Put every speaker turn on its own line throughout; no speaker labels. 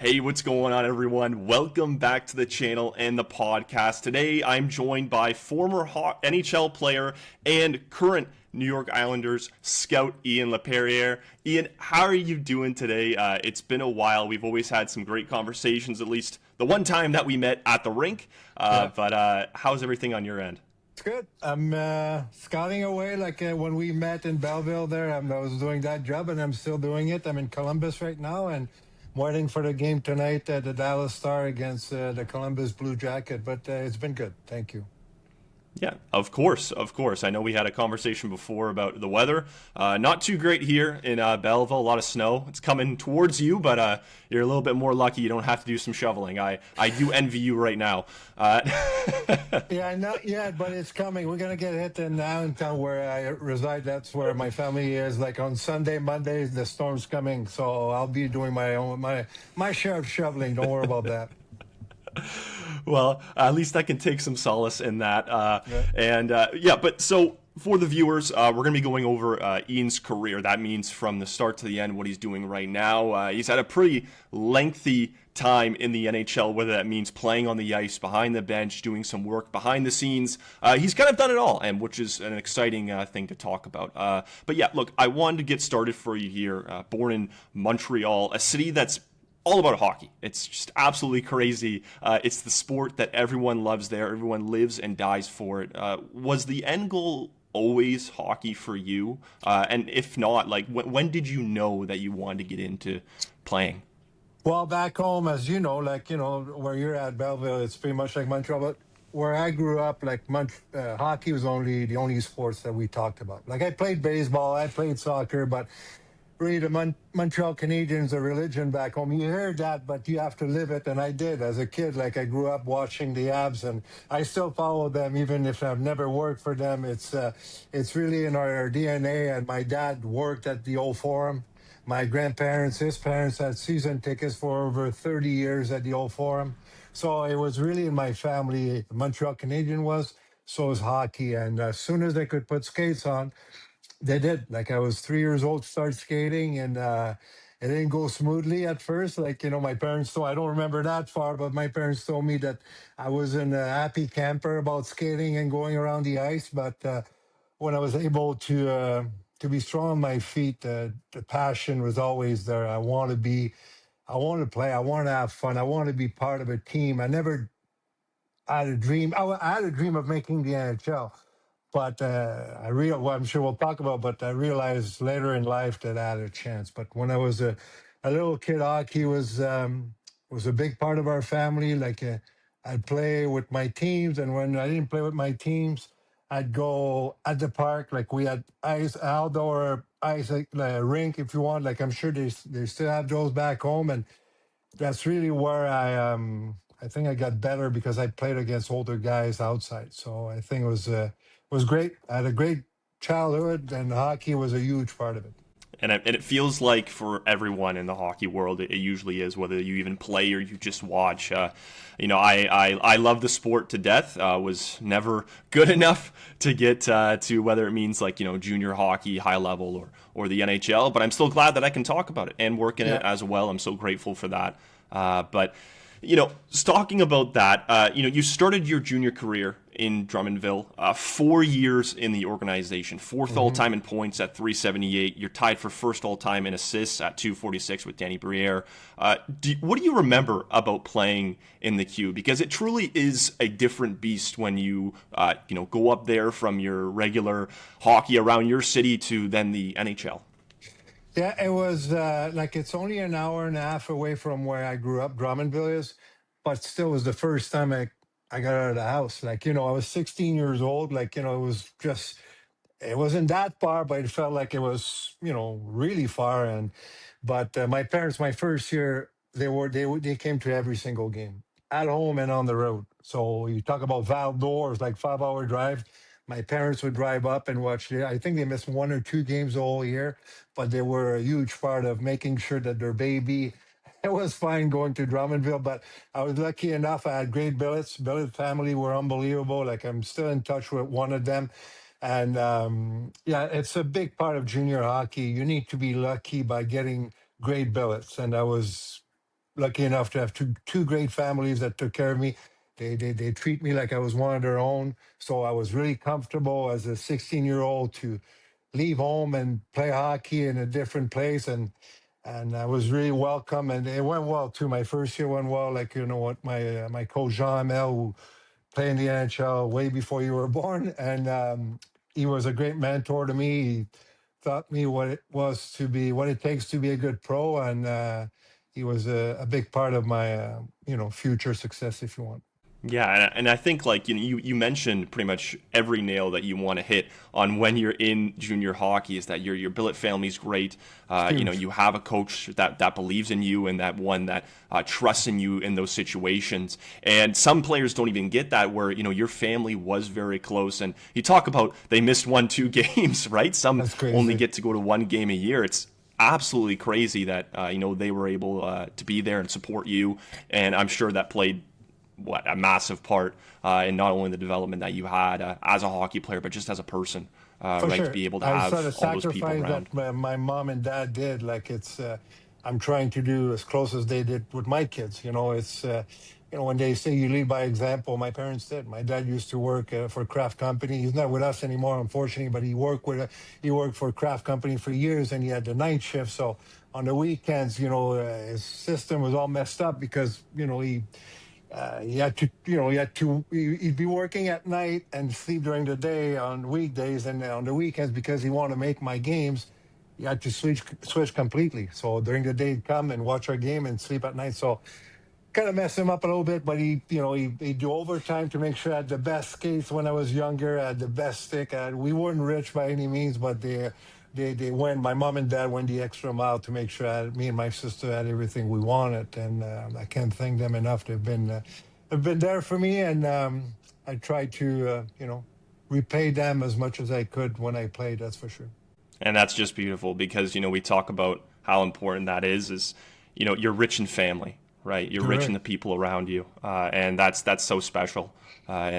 Hey, what's going on, everyone? Welcome back to the channel and the podcast. Today, I'm joined by former NHL player and current New York Islanders scout Ian Laperriere. Ian, how are you doing today? It's been a while. We've always had some great conversations, at least the one time that we met at the rink. But how's everything on your end?
It's good. I'm scouting away like when we met in Belleville there. I was doing that job and I'm still doing it. I'm in Columbus right now and I'm waiting for the game tonight at the Dallas Star against the Columbus Blue Jacket. But it's been good. Thank you.
Yeah, of course, of course. I know we had a conversation before about the weather. Not too great here in Belleville. A lot of snow. It's coming towards you, but you're a little bit more lucky. You don't have to do some shoveling. I do envy you right now.
Yeah, not yet, but it's coming. We're gonna get hit in Allentown where I reside. That's where my family is. Like on Sunday, Monday, the storm's coming, so I'll be doing my share of shoveling. Don't worry about that.
Well, at least I can take some solace in that.
Yeah.
But so for the viewers, we're going to be going over Ian's career. That means from the start to the end, what he's doing right now. He's had a pretty lengthy time in the NHL, whether that means playing on the ice, behind the bench, doing some work behind the scenes. He's kind of done it all, and which is an exciting thing to talk about. But yeah, look, I wanted to get started for you here. Born in Montreal, a city that's all about hockey. It's just absolutely crazy. It's the sport that everyone loves there. Everyone lives and dies for it. Was the end goal always hockey for you? And if not, like when did you know that you wanted to get into playing?
Well, back home, as you know, like where you're at, Belleville, it's pretty much like Montreal. But where I grew up, like hockey was the only sports that we talked about. Like I played baseball, I played soccer, but really the Montreal Canadiens are religion back home. You hear that, but you have to live it. And I did as a kid. Like I grew up watching the Abs, and I still follow them, even if I've never worked for them. It's really in our DNA. And my dad worked at the old Forum. My grandparents, his parents, had season tickets for over 30 years at the old Forum. So it was really in my family. The Montreal Canadian was, so was hockey. And as soon as they could put skates on, they did. Like I was 3 years old, start skating, and it didn't go smoothly at first. Like my parents told. I don't remember that far, but my parents told me that I wasn't a happy camper about skating and going around the ice. But when I was able to be strong on my feet, the passion was always there. I want to play. I want to have fun. I want to be part of a team. I never had a dream. I had a dream of making the NHL. But well, I'm sure we'll talk about. But I realized later in life that I had a chance. But when I was a little kid, hockey was a big part of our family. Like I'd play with my teams, and when I didn't play with my teams, I'd go at the park. Like we had outdoor ice like, rink, if you want. Like I'm sure they still have those back home, and that's really where I think I got better because I played against older guys outside. So I think it was great. I had a great childhood, and hockey was a huge part of it.
And it feels like for everyone in the hockey world, it usually is, whether you even play or you just watch. I love the sport to death. Was never good enough to get to whether it means like junior hockey, high level, or the NHL. But I'm still glad that I can talk about it and work in it as well. I'm so grateful for that. But talking about that, you started your junior career in Drummondville, 4 years in the organization, fourth all-time in points at 378. You're tied for first all-time in assists at 246 with Danny Briere. What do you remember about playing in the Q? Because it truly is a different beast when you, go up there from your regular hockey around your city to then the NHL.
Yeah, it was like it's only an hour and a half away from where I grew up, Drummondville is, but still was the first time I got out of the house. Like, I was 16 years old. Like, it wasn't that far, but it felt like it was, really far. But my parents, my first year, they came to every single game at home and on the road. So you talk about Val-d'Or, like 5 hour drive. My parents would drive up and watch. I think they missed 1 or 2 games the whole year, but they were a huge part of making sure that their baby. It was fine going to Drummondville, but I was lucky enough. I had great billets. Billet family were unbelievable. Like I'm still in touch with one of them. And yeah, it's a big part of junior hockey. You need to be lucky by getting great billets. And lucky enough to have two great families that took care of me. They treat me like I was one of their own. So I was really comfortable as a 16-year-old to leave home and play hockey in a different place, and I was really welcome, and it went well too. My first year went well. Like, you know what, my coach Jean Mel, who played in the NHL way before you were born, and he was a great mentor to me. He taught me what it takes to be a good pro, and he was a big part of my future success, if you want.
Yeah, and I think like you mentioned pretty much every nail that you want to hit on when you're in junior hockey is that your billet family's great.
Huge.
You have a coach that believes in you and that one that trusts in you in those situations. And some players don't even get that where your family was very close. And you talk about they missed 1-2 games, right? Some
That's crazy.
only get to go to one game a year. It's absolutely crazy that they were able to be there and support you. And I'm sure that played a massive part in not only the development that you had as a hockey player, but just as a person,
For
right? To
sure.
be able to
I
have
saw the
all those people
sacrifice
around.
that my mom and dad did. Like, I'm trying to do as close as they did with my kids. When they say you lead by example, my parents did. My dad used to work for a craft company. He's not with us anymore, unfortunately, but he worked for a craft company for years, and he had the night shift. So on the weekends, his system was all messed up because, he'd be working at night and sleep during the day on weekdays, and on the weekends, because he wanted to make my games, he had to switch completely. So during the day, he'd come and watch our game and sleep at night. So kind of messed him up a little bit, but he'd do overtime to make sure I had the best skates when I was younger. I had the best stick. We weren't rich by any means, but they went. My mom and dad went the extra mile to make sure me and my sister had everything we wanted, and I can't thank them enough. They've been there for me, and I tried to repay them as much as I could when I played. That's for sure.
And that's just beautiful because, we talk about how important that is, you're rich in family, right? You're rich in
Correct.
the people around you. And that's so special. I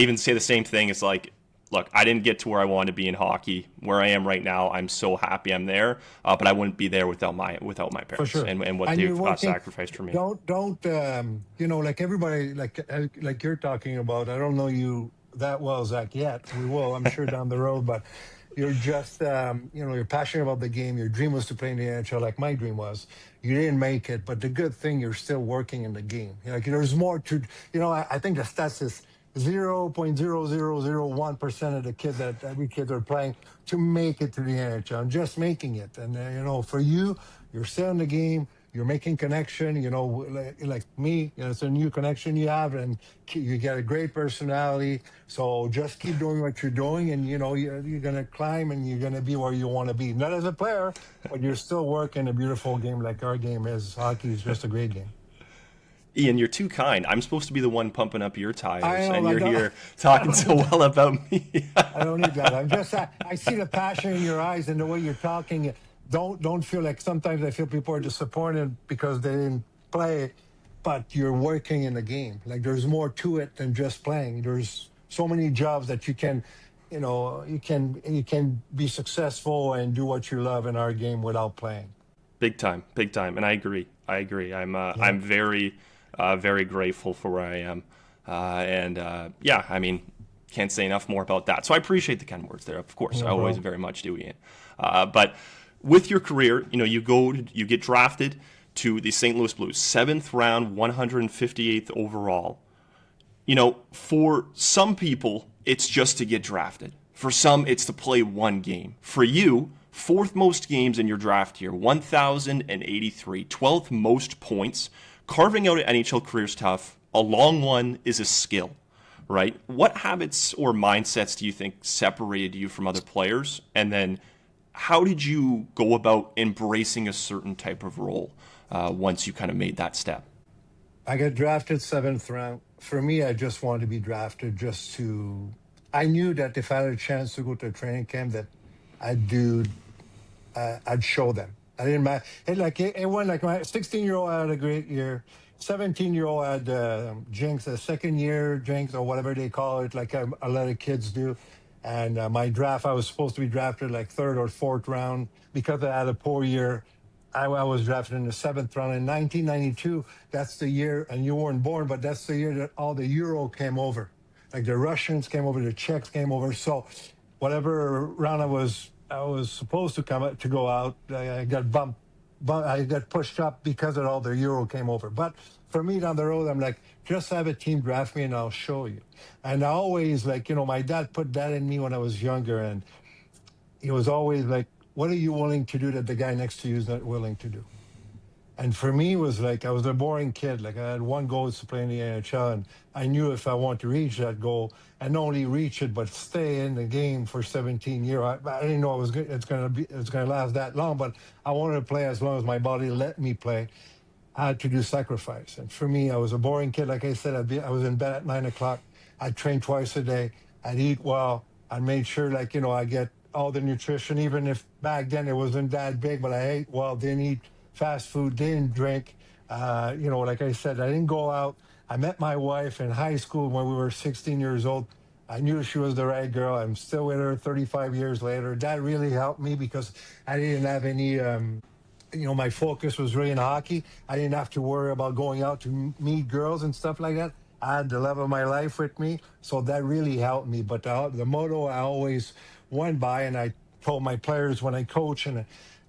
even say the same thing. It's like, look, I didn't get to where I wanted to be in hockey. Where I am right now, I'm so happy I'm there. But I wouldn't be there without my
For
parents
sure.
and what
And you're
they've
working.
sacrificed for me.
Don't like everybody, like you're talking about. I don't know you that well, Zach. Yet we will, I'm sure, down the road. But you're just you're passionate about the game. Your dream was to play in the NHL, like my dream was. You didn't make it, but the good thing, you're still working in the game. Like, there's more to. I think the stats is 0.0001% of the kids that every kid are playing to make it to the NHL, and just making it. And for you, you're still in the game. You're making connection. Like me, it's a new connection you have, and you get a great personality. So just keep doing what you're doing, and you're gonna climb, and you're gonna be where you want to be. Not as a player, but you're still working a beautiful game like our game is. Hockey is just a great game.
Ian, you're too kind. I'm supposed to be the one pumping up your
I
tires,
know.
and
I
you're
don't.
here
I
talking
don't
so
need that.
well about me.
I don't need that. I see the passion in your eyes and the way you're talking. Don't feel like, sometimes I feel people are disappointed because they didn't play, but you're working in the game. Like, there's more to it than just playing. There's so many jobs that you can be successful and do what you love in our game without playing.
Big time, and I agree.
Yeah.
I'm very grateful for where I am, yeah, I mean, can't say enough more about that. So I appreciate the kind words there. Of course, I
No
always
problem.
very much do, Ian. But with your career, you get drafted to the St. Louis Blues, 7th round, 158th overall. For some people, it's just to get drafted. For some, it's to play one game. For you, fourth most games in your draft year, 1,083, 12th most points. Carving out an NHL career is tough. A long one is a skill, right? What habits or mindsets do you think separated you from other players? And then how did you go about embracing a certain type of role once you kind of made that step?
I got drafted 7th round. For me, I just wanted to be drafted just to. I knew that if I had a chance to go to a training camp, that I'd do. I'd show them. I didn't matter. It went like my 16-year-old had a great year. 17-year-old had jinx, a second year jinx, or whatever they call it, like a lot of kids do. And my draft, I was supposed to be drafted like third or fourth round because I had a poor year. I was drafted in the 7th round in 1992. That's the year, and you weren't born, but that's the year that all the Euro came over. Like the Russians came over, the Czechs came over. So whatever round I was supposed to to go out, I got I got pushed up because of all the Euro came over. But for me down the road, I'm like, just have a team draft me and I'll show you. And I always like, my dad put that in me when I was younger, and he was always like, what are you willing to do that the guy next to you is not willing to do? And for me, it was like I was a boring kid. Like I had one goal to play in the NHL, and I knew if I want to reach that goal, and not only reach it, but stay in the game for 17 years. I didn't know it's gonna last that long, but I wanted to play as long as my body let me play. I had to do sacrifice, and for me, I was a boring kid. Like I said, I was in bed at 9 o'clock. I'd train twice a day. I'd eat well. I made sure, like I get all the nutrition, even if back then it wasn't that big. But I ate well, didn't eat fast food, didn't drink. Like I said, I didn't go out. I met my wife in high school when we were 16 years old. I knew she was the right girl. I'm still with her 35 years later. That really helped me because I didn't have any. My focus was really in hockey. I didn't have to worry about going out to meet girls and stuff like that. I had the love of my life with me, so that really helped me. But the motto I always went by, and I told my players when I coach, and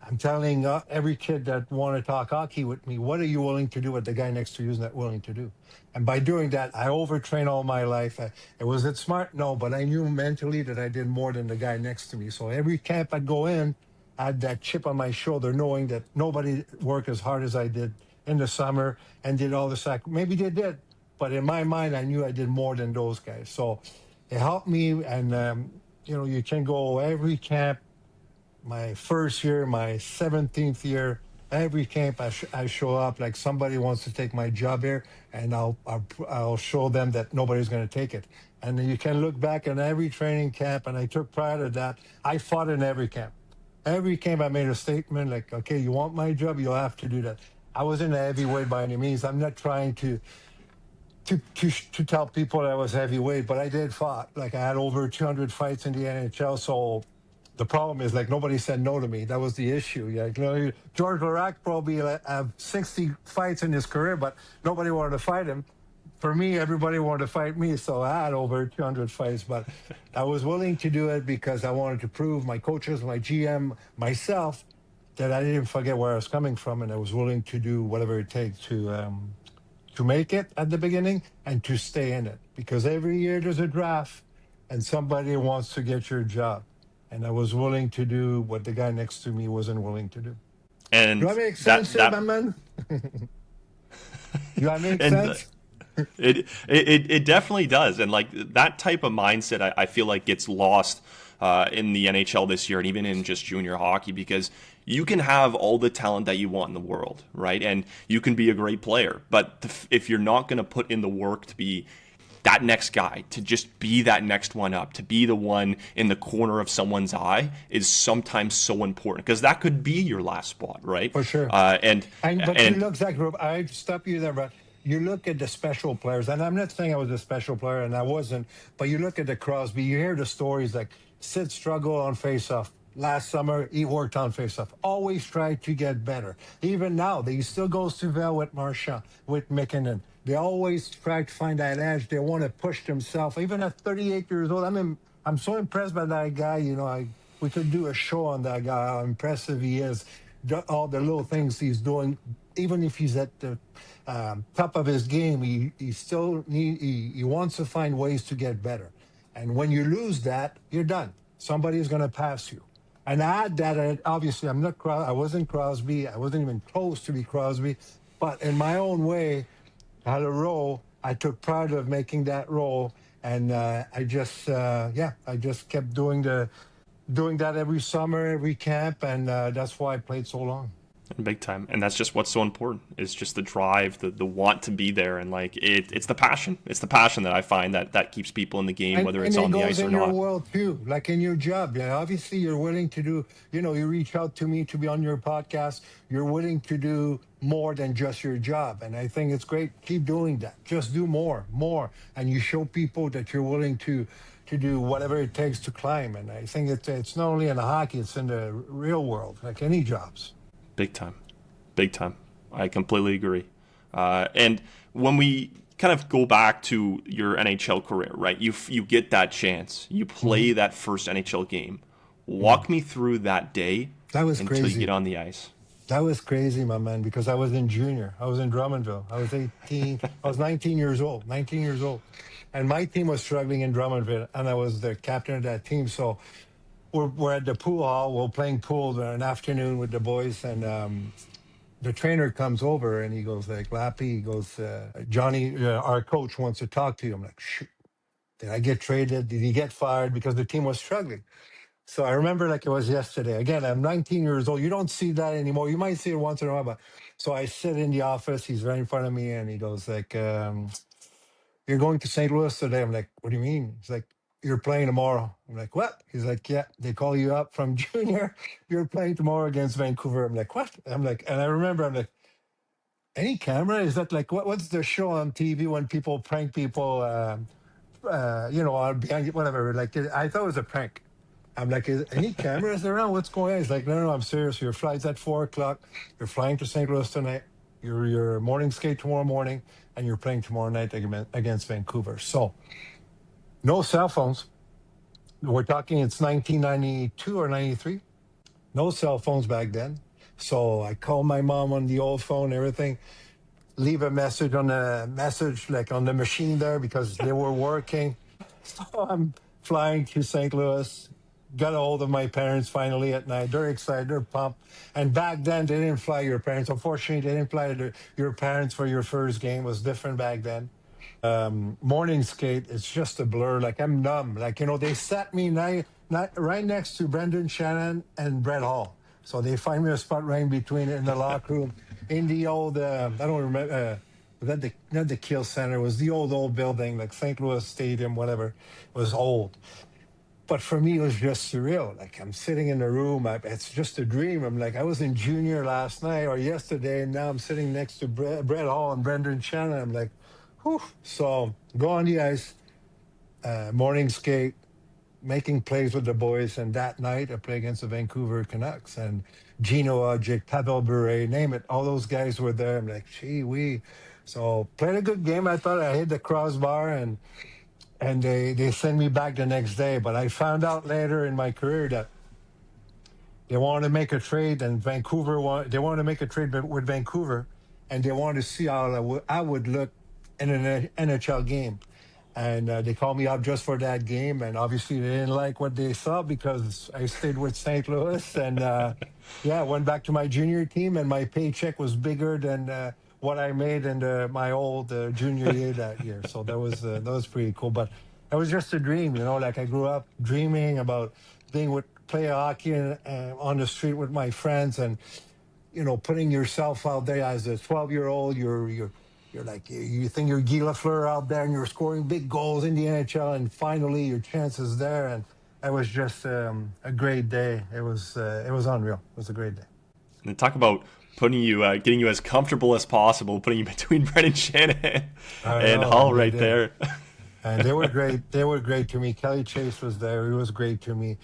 I'm telling every kid that want to talk hockey with me, what are you willing to do what the guy next to you is not willing to do? And by doing that, I overtrained all my life. Was it smart? No, but I knew mentally that I did more than the guy next to me. So every camp I'd go in, I had that chip on my shoulder, knowing that nobody worked as hard as I did in the summer and did all the Maybe they did, but in my mind, I knew I did more than those guys. So it helped me. And, you can go every camp, my first year, my 17th year, every camp I show up like somebody wants to take my job here, and I'll show them that nobody's going to take it. And you can look back at every training camp, and I took pride of that. I fought in every camp. Every camp I made a statement like, okay, you want my job, you'll have to do that. I wasn't a heavyweight by any means. I'm not trying to tell people that I was heavyweight, but I did fight. Like I had over 200 fights in the NHL. So the problem is like nobody said no to me. That was the issue. Yeah, George Larac probably have 60 fights in his career, but nobody wanted to fight him. For me, everybody wanted to fight me, so I had over 200 fights, but I was willing to do it because I wanted to prove my coaches, my GM, myself, that I didn't forget where I was coming from, and I was willing to do whatever it takes to make it at the beginning and to stay in it. Because every year there's a draft, and somebody wants to get your job, and I was willing to do what the guy next to me wasn't willing to do.
And
do I make sense, my man? Do I make sense?
It definitely does, and like that type of mindset, I feel like gets lost in the NHL this year, and even in just junior hockey, because you can have all the talent that you want in the world, right? And you can be a great player, but if you're not going to put in the work to be that next guy, to just be that next one up, to be the one in the corner of someone's eye, is sometimes so important, because that could be your last spot, right?
For sure. But you look, Zach, I stop you there, but you look at the special players, and I'm not saying I was a special player, and I wasn't, but you look at the Crosby, you hear the stories like Sid struggled on faceoff. Last summer, he worked on faceoff. Always tried to get better. Even now, he still goes to Val with Marchand, with MacInnis. They always try to find that edge. They want to push themselves. Even at 38 years old, I'm so impressed by that guy. We could do a show on that guy, how impressive he is. All the little things he's doing, even if he's at the top of his game, he wants to find ways to get better. And when you lose that, you're done. Somebody's going to pass you. And I had that. And obviously, I wasn't Crosby. I wasn't even close to be Crosby. But in my own way, I had a role. I took pride of making that role, and I just kept doing that every summer, every camp, and that's why I played so long.
Big time. And that's just what's so important, is just the drive, the want to be there. And like it's the passion. It's the passion that I find that keeps people in the game, whether it's on the ice or not.
And it goes in your world too, like in your job. Yeah, obviously you're willing to do, you reach out to me to be on your podcast. You're willing to do more than just your job. And I think it's great. Keep doing that. Just do more. And you show people that you're willing to do whatever it takes to climb. And I think it's not only in the hockey, it's in the real world, like any jobs.
Big time. Big time. I completely agree. And when we kind of go back to your NHL career, right? You get that chance. You play that first NHL game. Walk me through that day
That was
until you get
crazy.
on the ice.
That was crazy, my man, because I was in junior. I was in Drummondville. I was 18. I was 19 years old, 19 years old. And my team was struggling in Drummondville, and I was the captain of that team. So we're at the pool hall. We're playing pool an afternoon with the boys, and the trainer comes over, and he goes like, Lappy, he goes, Johnny, our coach wants to talk to you. I'm like, shoot, did I get traded? Did he get fired? Because the team was struggling. So I remember like it was yesterday. Again, I'm 19 years old. You don't see that anymore. You might see it once in a while, but so I sit in the office. He's right in front of me, and he goes like, "You're going to St. Louis today." I'm like, "What do you mean?" He's like, "You're playing tomorrow." I'm like, "What?" He's like, "Yeah, they call you up from junior. You're playing tomorrow against Vancouver." I'm like, "What?" I'm like, and I remember, I'm like, "Any camera? Is that like what's the show on TV when people prank people?" Behind whatever. Like I thought it was a prank. I'm like, is any cameras around? What's going on? He's like, no, I'm serious. Your flight's at 4 o'clock. You're flying to St. Louis tonight. Your morning skate tomorrow morning, and you're playing tomorrow night against Vancouver. So no cell phones. We're talking it's 1992 or 93. No cell phones back then. So I called my mom on the old phone, everything. Leave a message on the message, like on the machine there, because they were working. So I'm flying to St. Louis, got a hold of my parents finally at night. They're excited, they're pumped. And back then, they didn't fly your parents. Unfortunately, they didn't fly your parents for your first game. It was different back then. Morning skate, it's just a blur. Like I'm numb. Like, they sat me not right next to Brenden Shanahan and Brett Hall. So they find me a spot right in between in the locker room in the old, I don't remember, that not the Kiel Center, it was the old building, like St. Louis Stadium, whatever. It was old. But for me, it was just surreal. Like I'm sitting in the room, it's just a dream. I'm like, I was in junior last night or yesterday, and now I'm sitting next to Brett Hall and Brendan Shannon. I'm like, whew. So go on the ice, morning skate, making plays with the boys. And that night, I played against the Vancouver Canucks and Gino Odjick, Pavel Bure, name it. All those guys were there. I'm like, gee, So played a good game. I thought I hit the crossbar, and they sent me back the next day. But I found out later in my career that they wanted to make a trade, and they wanted to make a trade with Vancouver, and they wanted to see how I would look in an NHL game. And they called me up just for that game, and obviously they didn't like what they saw because I stayed with St. Louis, and I went back to my junior team, and my paycheck was bigger than what I made in my old junior year that year. So that was pretty cool. But it was just a dream, Like I grew up dreaming about play hockey on the street with my friends, and putting yourself out there as a 12-year-old. You're like you think you're Guy Lafleur out there, and you're scoring big goals in the NHL, and finally your chance is there. And it was just a great day. It was unreal. It was a great day.
And talk about putting you, getting you as comfortable as possible, putting you between Brenden Shanahan
I
and
know,
Hall
and they
right
did.
there.
And they were great. They were great to me. Kelly Chase was there. He was great to me.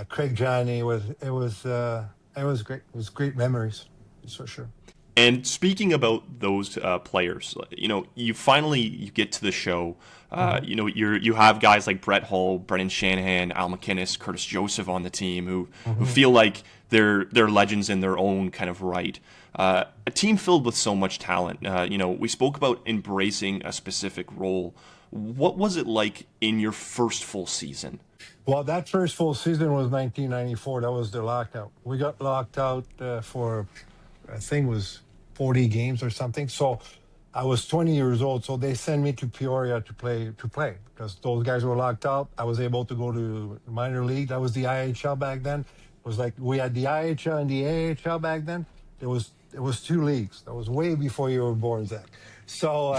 Craig Johnny was. It was great. It was great memories, that's for sure.
And speaking about those players, you get to the show.
Hmm.
You have guys like Brett Hull, Brendan Shanahan, Al MacInnis, Curtis Joesph on the team who
Hmm.
feel like they're legends in their own kind of right. A team filled with so much talent. We spoke about embracing a specific role. What was it like in your first full season?
Well, that first full season was 1994. That was the lockout. We got locked out for, I think it was 40 games or something. So I was 20 years old. So they sent me to Peoria to play because those guys were locked out. I was able to go to minor league. That was the IHL back then. It was like we had the IHL and the AHL back then. It was two leagues. That was way before you were born, Zach. So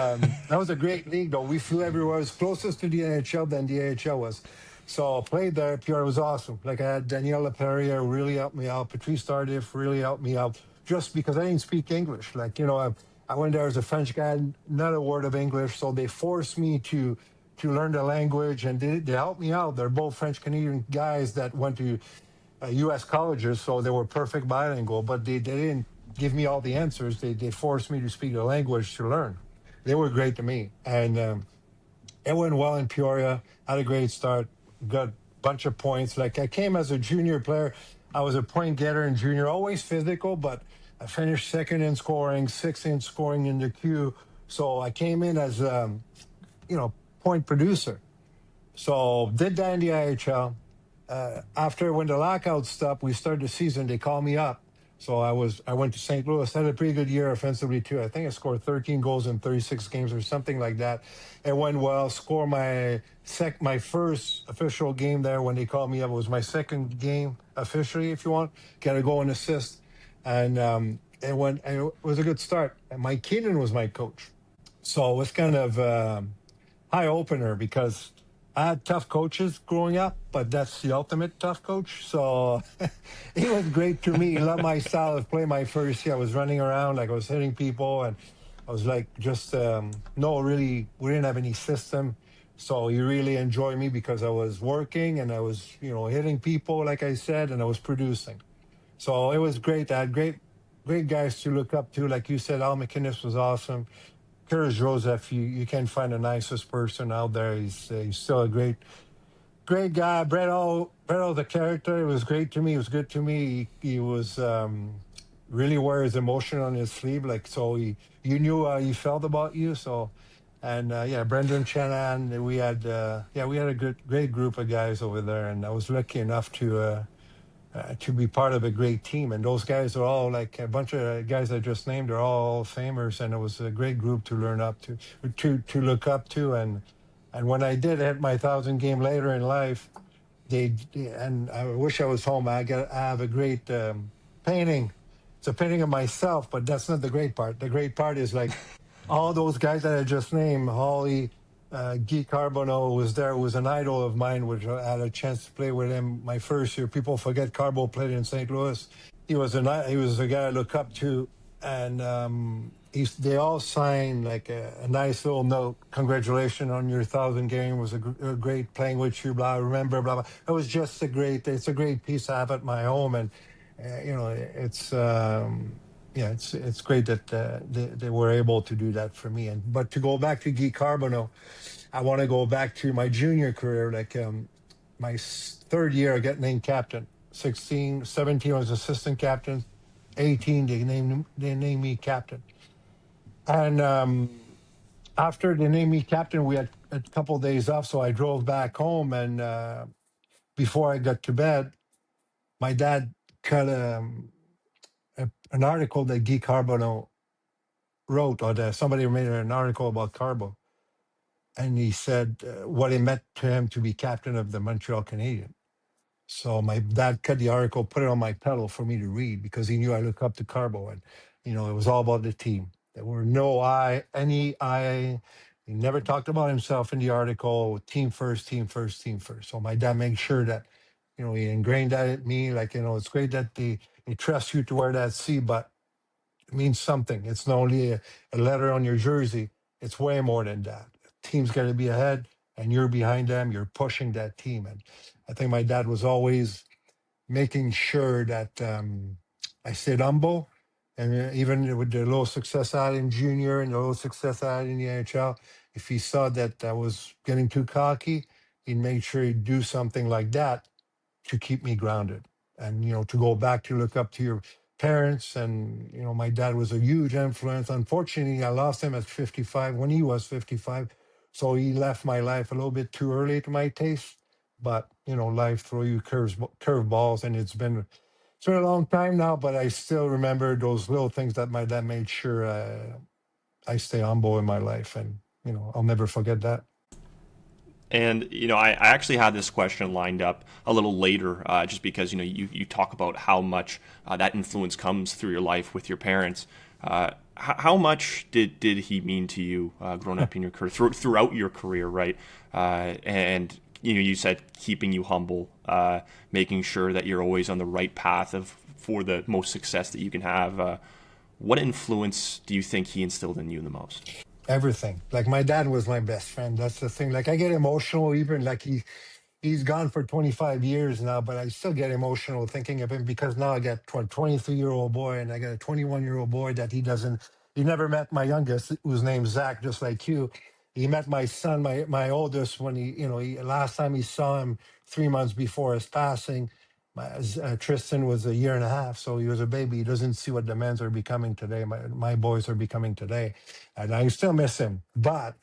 that was a great league, though. We flew everywhere. It was closest to the NHL than the AHL was. So I played there. PR was awesome. Like I had Ian Laperriere who really helped me out. Patrice Tardif really helped me out just because I didn't speak English. Like, I went there as a French guy, not a word of English. So they forced me to learn the language, and they helped me out. They're both French Canadian guys that went to U.S. colleges, so they were perfect bilingual, but they didn't give me all the answers. They forced me to speak the language to learn. They were great to me, and it went well in Peoria. Had a great start. Got a bunch of points. Like I came as a junior player. I was a point getter in junior, always physical, but I finished second in scoring, sixth in scoring in the queue. So I came in as point producer. So did that in the IHL. After when the lockout stopped, we started the season. They called me up. So I went to St. Louis, had a pretty good year offensively too. I think I scored 13 goals in 36 games or something like that. It went well. Scored my first official game there when they called me up. It was my second game officially, if you want. Got a goal and assist, and it was a good start. And Mike Keenan was my coach, so it was kind of eye opener because I had tough coaches growing up, but that's the ultimate tough coach. So he was great to me. He loved my style of play. My first year, I was running around like I was hitting people, and I was like just no, really, we didn't have any system. So he really enjoyed me because I was working and I was hitting people, like I said, and I was producing. So it was great. I had great guys to look up to. Like you said, Al MacInnis was awesome. Joesph, you can't find the nicest person out there. He's still a great guy. Brett, the character, it was great to me. It was good to me. He was really wear his emotion on his sleeve, like so. You knew how he felt about you. So, and Brenden Shanahan. We had a great group of guys over there, and I was lucky enough to be part of a great team. And those guys are all like a bunch of guys I just named. They're all famers, and it was a great group to learn up to look up to. And when I did hit my 1,000 game later in life, and I wish I was home. I have a great painting. It's a painting of myself, but that's not the great part. The great part is like all those guys that I just named, Holly, Guy Carbonneau was there, was an idol of mine, which I had a chance to play with him my first year. People forget Carbo played in St. Louis. He was a guy I look up to, and they all signed like a nice little note. Congratulations on your 1,000 game. It was a great playing with you. Blah, remember, blah, blah. It was just it's a great piece I have at my home, and it's. It's great that they were able to do that for me. But to go back to Guy Carbonneau, I want to go back to my junior career. Like my third year, I got named captain. 16, 17, I was assistant captain. 18, they named me captain. And after they named me captain, we had a couple of days off, so I drove back home. And before I got to bed, my dad cut an article that Guy Carbonneau wrote, or that somebody made an article about Carbo, and he said what it meant to him to be captain of the Montreal Canadiens. So my dad cut the article, put it on my pedal for me to read because he knew I look up to Carbo, and it was all about the team. There were no any I. He never talked about himself in the article. Team first, team first, team first. So my dad made sure that he ingrained that in me. Like it's great that they trust you to wear that C, but it means something. It's not only a letter on your jersey. It's way more than that. The team's got to be ahead, and you're behind them. You're pushing that team. And I think my dad was always making sure that I stayed humble. And even with the little success I had in junior and the little success I had in the NHL, if he saw that I was getting too cocky, he'd make sure he'd do something like that to keep me grounded. And to go back to look up to your parents. And my dad was a huge influence. Unfortunately, I lost him at 55 when he was 55, so he left my life a little bit too early to my taste. But life throw you curve balls, and it's been a long time now, but I still remember those little things that my dad made sure I stay humble in my life. And I'll never forget that.
And I actually had this question lined up a little later, just because you talk about how much that influence comes through your life with your parents. How much did he mean to you growing up in your career, throughout your career, right? And you said keeping you humble, making sure that you're always on the right path for the most success that you can have. What influence do you think he instilled in you the most?
Everything. Like my dad was my best friend. That's the thing. Like I get emotional even like he's gone for 25 years now, but I still get emotional thinking of him because now I got a 23-year-old boy and I got a 21-year-old boy that he never met my youngest, whose name's Zach, just like you. He met my son, my oldest, when last time he saw him 3 months before his passing. Tristan was a year and a half, so he was a baby. He doesn't see what the men's are becoming today. My boys are becoming today, and I still miss him. But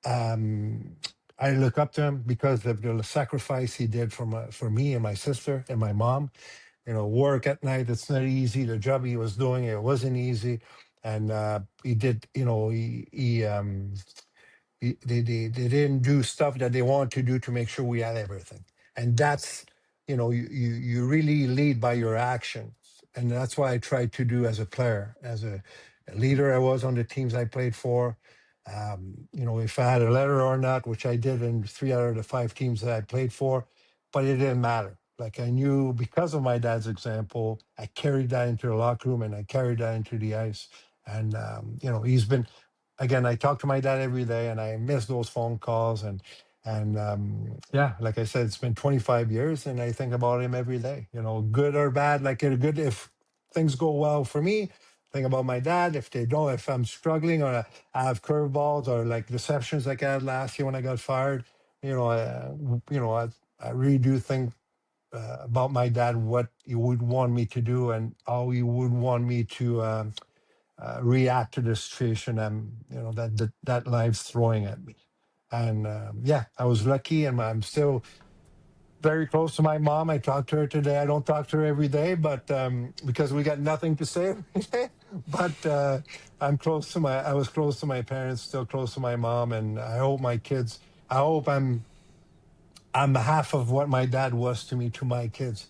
um, I look up to him because of the sacrifice he did for me and my sister and my mom. Work at night, it's not easy. The job he was doing, it wasn't easy, and he did. They didn't do stuff that they wanted to do to make sure we had everything. And that's, you really lead by your actions. And that's what I tried to do as a player, as a leader. I was on the teams I played for. If I had a letter or not, which I did in 3 out of the 5 teams that I played for, but it didn't matter. Like, I knew because of my dad's example, I carried that into the locker room and I carried that into the ice. And he's been, again, I talk to my dad every day and I miss those phone calls. And yeah, like I said, it's been 25 years and I think about him every day, good or bad. Like, good, if things go well for me, think about my dad. If they don't, if I'm struggling or I have curveballs or like deceptions like I had last year when I got fired, I really do think about my dad, what he would want me to do and how he would want me to react to the situation that life's throwing at me. And yeah, I was lucky, and I'm still very close to my mom. I talk to her today. I don't talk to her every day, but because we got nothing to say. But I was close to my parents, still close to my mom, and I hope my kids. I hope I'm half of what my dad was to me, to my kids.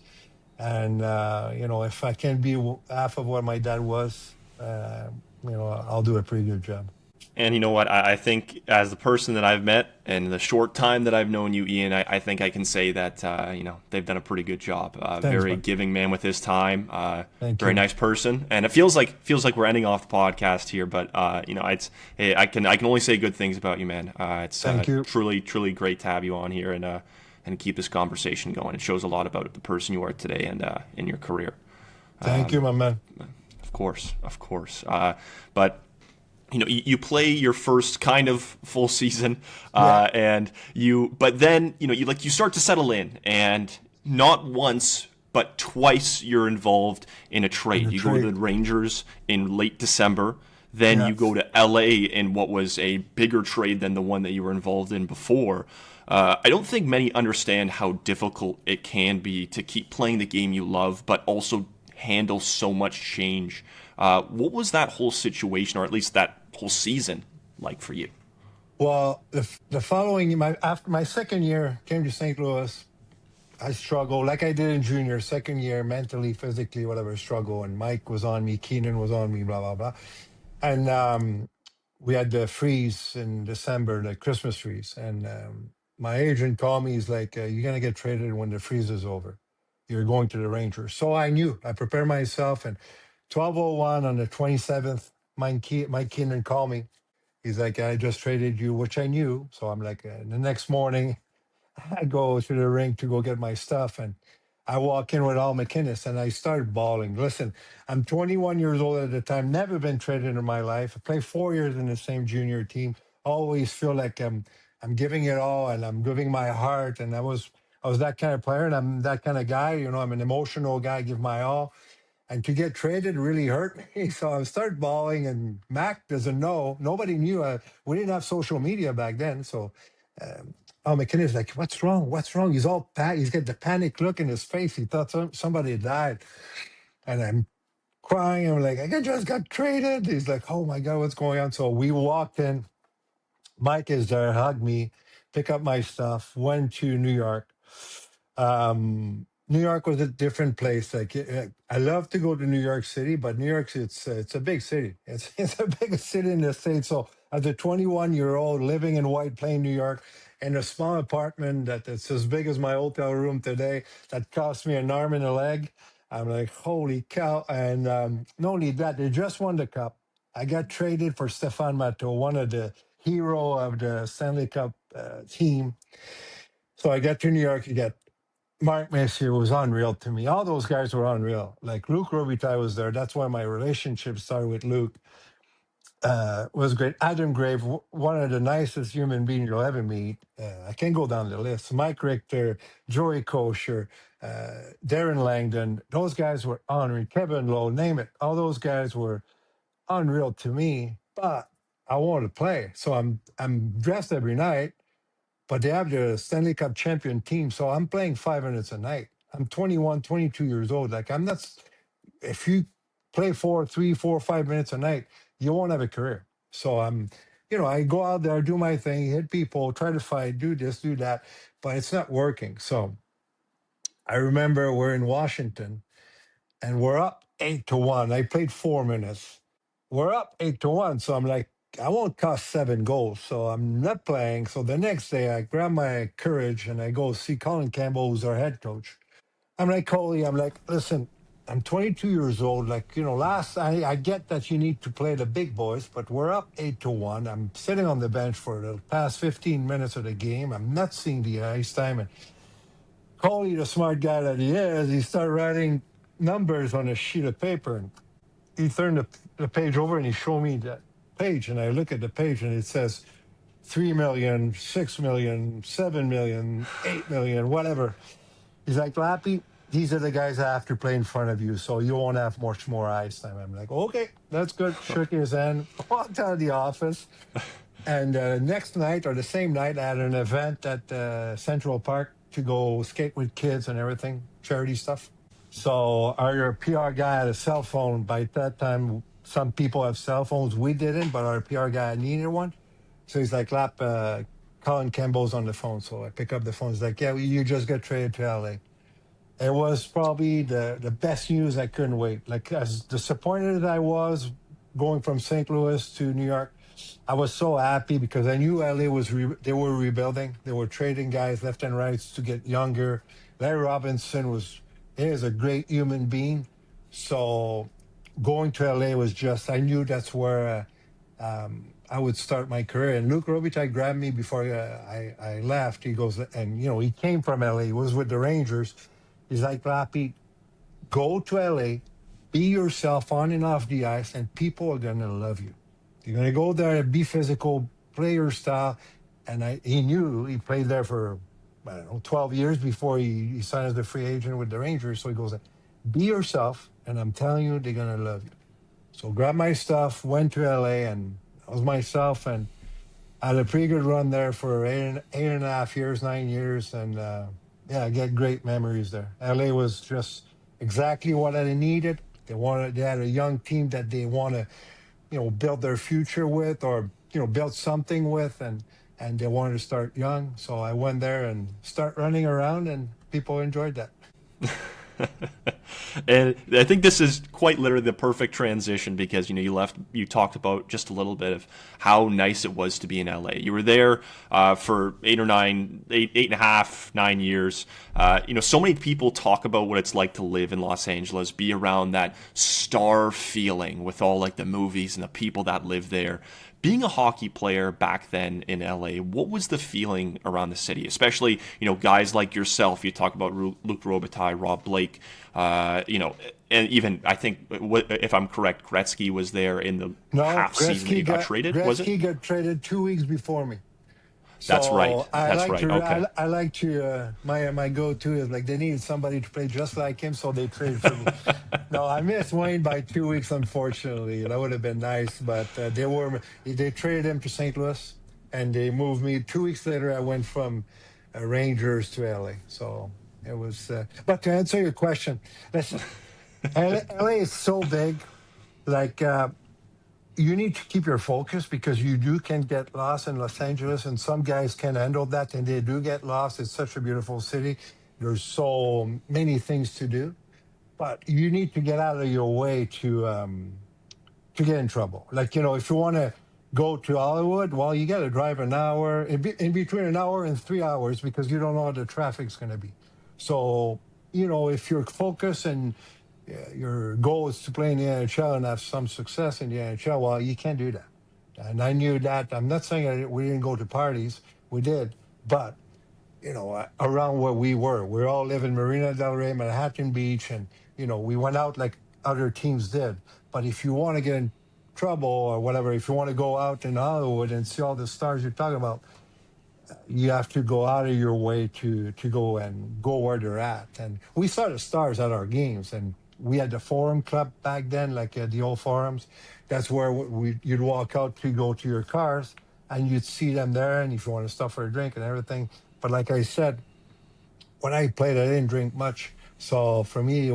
And if I can be half of what my dad was, I'll do a pretty good job.
And you know what? I think as the person that I've met and the short time that I've known you, Ian, I think I can say that they've done a pretty good job.
Thanks,
Very
man.
giving man with his time.
Thank
Very
you.
nice person. And it feels like we're ending off the podcast here, but it's I can only say good things about you, man. It's
Thank you.
truly great to have you on here and keep this conversation going. It shows a lot about the person you are today and in your career.
Thank you, my man.
Of course, of course. But you play your first kind of full season,
Yeah,
but then you start to settle in, and not once but twice you're involved in a
in
trade.
the
You go to
trade.
the Rangers in late December, then
Yeah.
you go to LA in what was a bigger trade than the one that you were involved in before. I don't think many understand how difficult it can be to keep playing the game you love, but also handle so much change. What was that whole situation, or at least that whole season, like for you?
Well, the following after my second year came to St. Louis, I struggled like I did in junior. Second year, mentally, physically, whatever, struggle. And Mike was on me, Keenan was on me, blah blah blah. And we had the freeze in December, the Christmas freeze. And my agent called me. He's like, "You're gonna get traded when the freeze is over. You're going to the Rangers." So I knew. I prepared myself. And 12:01 on the 27th, Mike Keenan called me. He's like, "I just traded you," which I knew. So I'm like, the next morning, I go to the rink to go get my stuff, and I walk in with all MacInnis, and I start bawling. Listen, I'm 21 years old at the time, never been traded in my life. I played 4 years in the same junior team. Always feel like I'm giving it all, and I'm giving my heart. And I was that kind of player, and I'm that kind of guy. I'm an emotional guy, give my all. And to get traded really hurt me. So I started bawling, and Mac doesn't know. Nobody knew. We didn't have social media back then. So MacInnis like, "What's wrong? What's wrong?" He's got the panic look in his face. He thought somebody died. And I'm crying. I'm like, "I just got traded." He's like, "Oh my God, what's going on?" So we walked in. Mike is there, hugged me, pick up my stuff, went to New York. New York was a different place. Like, I love to go to New York City, but New York, it's a big city. It's a big city in the States. So as a 21-year-old living in White Plain, New York, in a small apartment that's as big as my hotel room today, that cost me an arm and a leg. I'm like, holy cow. And not only that, they just won the cup. I got traded for Stefan Matteau, one of the hero of the Stanley Cup team. So I get to New York. You get Mark Messier was unreal to me. All those guys were unreal. Like Luc Robitaille was there. That's why my relationship started with Luc. Was great. Adam Grave, one of the nicest human beings you'll ever meet. I can go down the list. Mike Richter, Joey Kosher, Darren Langdon. Those guys were unreal. Kevin Lowe, name it. All those guys were unreal to me. But I wanted to play, so I'm dressed every night. But they have the Stanley Cup champion team, so I'm playing 5 minutes a night. I'm 21, 22 years old. Like I'm not. If you play 3, 4, 5 minutes a night, you won't have a career. So I go out there, do my thing, hit people, try to fight, do this, do that, but it's not working. So I remember we're in Washington and we're up 8-1. I played 4 minutes. We're up 8-1. So I'm like, I won't cost 7 goals. So I'm not playing. So the next day I grab my courage and I go see Colin Campbell, who's our head coach. I'm like, Coley, I'm like, listen, I'm 22 years old. Like, I get that you need to play the big boys, but we're up 8-1. I'm sitting on the bench for the past 15 minutes of the game. I'm not seeing the ice time. And Coley, the smart guy that he is, he started writing numbers on a sheet of paper. And he turned the page over and he showed me that page. And I look at the page and it says 3 million, 6 million, 7 million, 8 million, whatever. He's like, Lappy, these are the guys that have to play in front of you, so you won't have much more ice time. I'm like, okay, that's good. Shook his hand, walked out of the office. And next night, or the same night, I had an event at Central Park to go skate with kids and everything, charity stuff. So our PR guy had a cell phone. By that time, some people have cell phones. We didn't, but our PR guy needed one. So he's like, Lap, Colin Campbell's on the phone. So I pick up the phone. He's like, yeah, you just got traded to LA. It was probably the best news. I couldn't wait. Like, as disappointed as I was going from St. Louis to New York, I was so happy because I knew LA was they were rebuilding. They were trading guys left and right to get younger. Larry Robinson is a great human being. So going to LA was just, I knew that's where I would start my career. And Luc Robitaille grabbed me before I left. He goes, and he came from LA. He was with the Rangers. He's like, Lappy, go to LA, be yourself on and off the ice, and people are going to love you. You're going to go there and be physical, play your style. And he knew he played there for, 12 years before he signed as a free agent with the Rangers. So he goes, be yourself, and I'm telling you, they're going to love you. So grabbed my stuff, went to LA, and I was myself, and I had a pretty good run there for 8.5 years, 9 years, and I get great memories there. LA was just exactly what I needed. They had a young team that they want to, build their future with, or build something with, and they wanted to start young. So I went there and start running around, and people enjoyed that.
And I think this is quite literally the perfect transition because you talked about just a little bit of how nice it was to be in LA. You were there for 8.5, 9 years. So many people talk about what it's like to live in Los Angeles, be around that star feeling with all like the movies and the people that live there. Being a hockey player back then in LA, what was the feeling around the city? Especially, guys like yourself. You talk about Luc Robitaille, Rob Blake, and even I think, if I'm correct, Gretzky was there in the half season that he got traded. Was it?
Gretzky got traded 2 weeks before me.
That's right.
So
That's right. Okay.
I like to my go-to is like they needed somebody to play just like him, so they traded for me. No, I missed Wayne by 2 weeks, unfortunately. That would have been nice, but they traded him to St. Louis, and they moved me. 2 weeks later, I went from Rangers to LA. So it was. But to answer your question, listen, LA is so big, like. You need to keep your focus because you can get lost in Los Angeles, and some guys can handle that, and they do get lost. It's such a beautiful city. There's so many things to do, but you need to get out of your way to get in trouble. Like if you want to go to Hollywood, well, you got to drive an hour in between an hour and 3 hours because you don't know what the traffic's going to be. So if you're focused and your goal is to play in the NHL and have some success in the NHL, well, you can't do that. And I knew that. I'm not saying we didn't go to parties. We did. But around where we were. We all live in Marina del Rey, Manhattan Beach, and we went out like other teams did. But if you want to get in trouble or whatever, if you want to go out in Hollywood and see all the stars you're talking about, you have to go out of your way to go where they're at. And we saw the stars at our games, and we had the Forum Club back then, like the old forums. That's where you'd walk out to go to your cars, and you'd see them there. And if you want to stop for a drink and everything, but like I said, when I played, I didn't drink much, so for me, it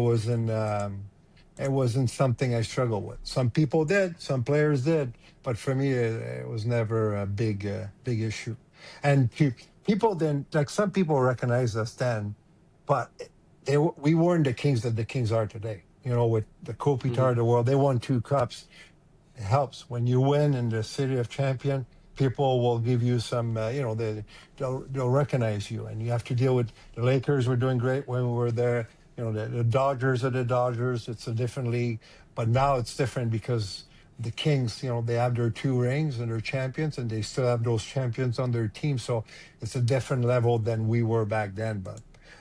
wasn't something I struggled with. Some people did, some players did, but for me, it was never a big issue. And people didn't like some people recognized us then, but we weren't the Kings that the Kings are today. With the Kopitar
Hmm.
of the world, they won 2 cups. It helps when you win in the city of champion. People will give you some, they'll recognize you, and you have to deal with the Lakers. Were doing great when we were there. The Dodgers are the Dodgers. It's a different league, but now it's different because the Kings, they have their 2 rings and they're champions, and they still have those champions on their team. So it's a different level than we were back then. But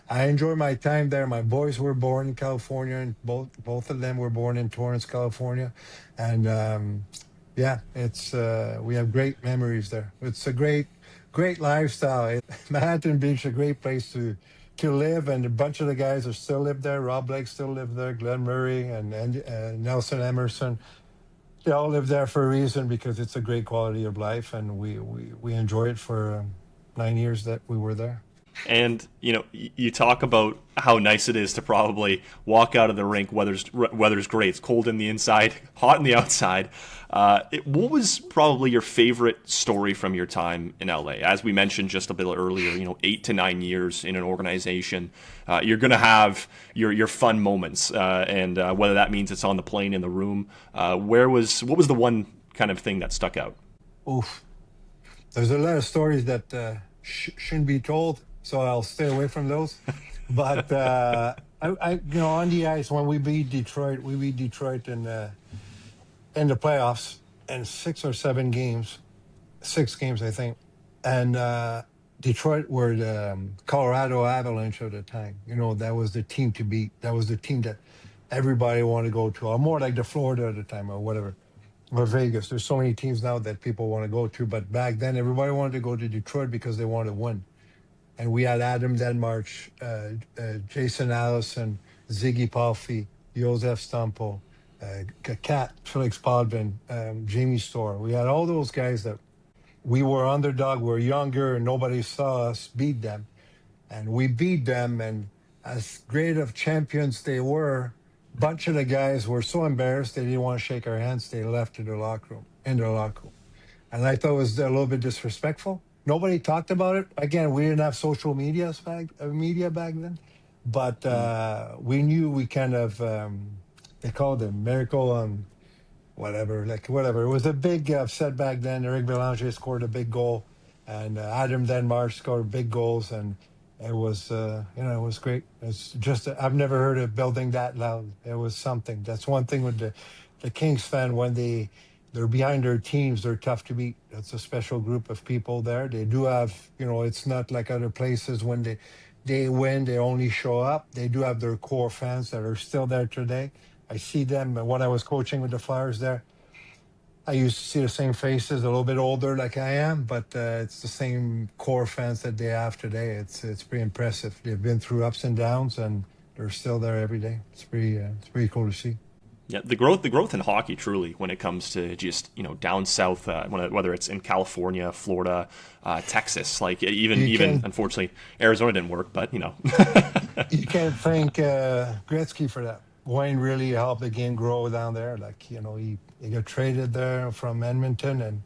I enjoy my time there. My boys were born in California, and both of them were born in Torrance, California, and yeah, it's we have great memories there. It's a great lifestyle. Manhattan Beach, a great place to live, and a bunch of the guys are still live there. Rob Blake still live there. Glenn Murray and Nelson Emerson, they all live there for a reason because it's a great quality of life, and we enjoy it for 9 years that we were there.
And you talk about how nice it is to probably walk out of the rink. Weather's great. It's cold in the inside, hot in the outside. What was probably your favorite story from your time in LA? As we mentioned just a bit earlier, 8 to 9 years in an organization, you're going to have your fun moments, and whether that means it's on the plane, in the room. What was the one kind of thing that stuck out?
Oof, there's a lot of stories that shouldn't be told, so I'll stay away from those. But on the ice when we beat Detroit in the playoffs in 6 or 7 games, 6 games I think, and Detroit were the Colorado Avalanche at the time. That was the team to beat. That was the team that everybody wanted to go to, or more like the Florida at the time, or whatever, or Vegas. There's so many teams now that people want to go to, but back then everybody wanted to go to Detroit because they wanted to win. And we had Adam Denmarch, Jason Allison, Ziggy Palffy, Joesph Stampo, Kat, Felix Podvin, Jamie Storr. We had all those guys that we were underdog, we were younger, and nobody saw us beat them. And we beat them, and as great of champions they were, bunch of the guys were so embarrassed they didn't want to shake our hands. They left to their locker room, in their locker room. And I thought it was a little bit disrespectful. Nobody talked about it. Again, we didn't have social media back then, but we knew we kind of they called it miracle on whatever, like whatever. It was a big upset back then. Eric Belanger scored a big goal, and Adam Denmark scored big goals, and it was it was great. It's just I've never heard a building that loud. It was something. That's one thing with the Kings fan when they're behind their teams. They're tough to beat. That's a special group of people there. They do have, it's not like other places when they win, they only show up. They do have their core fans that are still there today. I see them when I was coaching with the Flyers there. I used to see the same faces, a little bit older like I am, but it's the same core fans that they have today. It's pretty impressive. They've been through ups and downs, and they're still there every day. It's pretty cool to see.
Yeah, the growth in hockey truly when it comes to just down south, whether it's in California, Florida, Texas, like even
You
even
can
unfortunately Arizona didn't work, but
you can't thank Gretzky for that. Wayne really helped the game grow down there. Like he got traded there from Edmonton, and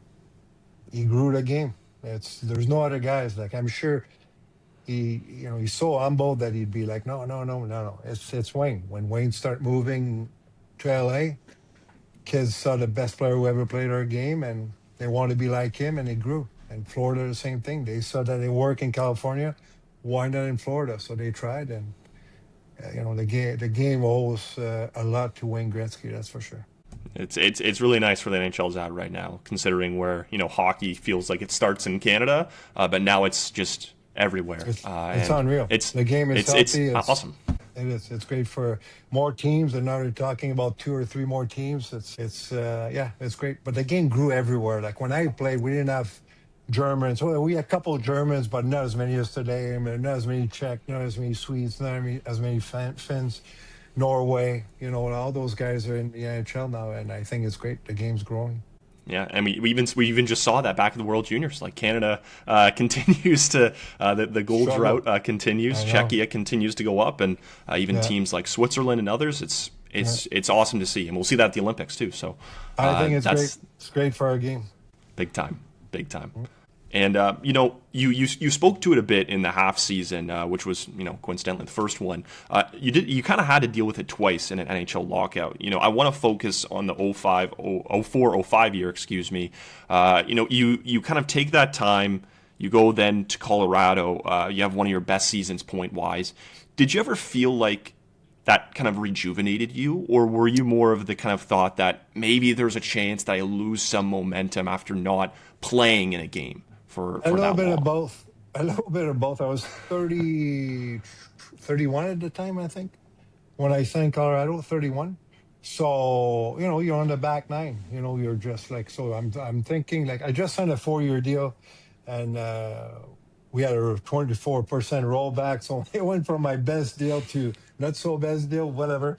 he grew the game. There's no other guys. Like I'm sure he's so humble that he'd be like, no, no, no, no, no. It's Wayne. When Wayne started moving to LA, kids saw the best player who ever played our game, and they wanted to be like him, and they grew. And Florida, the same thing. They saw that it worked in California. Why not in Florida? So they tried, and the game owes a lot to Wayne Gretzky. That's for sure.
it's really nice for the NHL's at right now, considering where hockey feels like it starts in Canada, but now it's just everywhere,
It's
and
unreal.
it's
The game is
it's
healthy.
awesome.
It is. It's great for more teams. And now they're talking about 2 or 3 more teams. Yeah, it's great. But the game grew everywhere. Like when I played, we didn't have Germans. Well, we had a couple of Germans, but not as many as today. I mean, not as many Czech, not as many Swedes, as many Finns, Norway. And all those guys are in the NHL now, and I think it's great. The game's growing.
Yeah, and we even just saw that back in the World Juniors. Like Canada continues to the goal
Struggle.
drought continues.
I know.
Czechia continues to go up, and even
Yeah.
teams like Switzerland and others. It's
Yeah.
it's it's awesome to see, and we'll see that at the Olympics too. So
I think it's great.
that's
It's great for our game.
big time, big time. And you spoke to it a bit in the half season, which was coincidentally the first one. You kind of had to deal with it twice in an NHL lockout. I want to focus on the 04 05 year, excuse me. You kind of take that time. You go then to Colorado. You have one of your best seasons point wise. Did you ever feel like that kind of rejuvenated you, or were you more of the kind of thought that maybe there's a chance that I lose some momentum after not playing in a game for
A little
that
bit of
long?
both. A little bit of both. I was 31 at the time, I think, when I signed Colorado, 31. So, you're on the back nine. You're just like, so I'm thinking, like, I just signed a 4-year deal, and we had a 24% rollback. So it went from my best deal to not so best deal, whatever.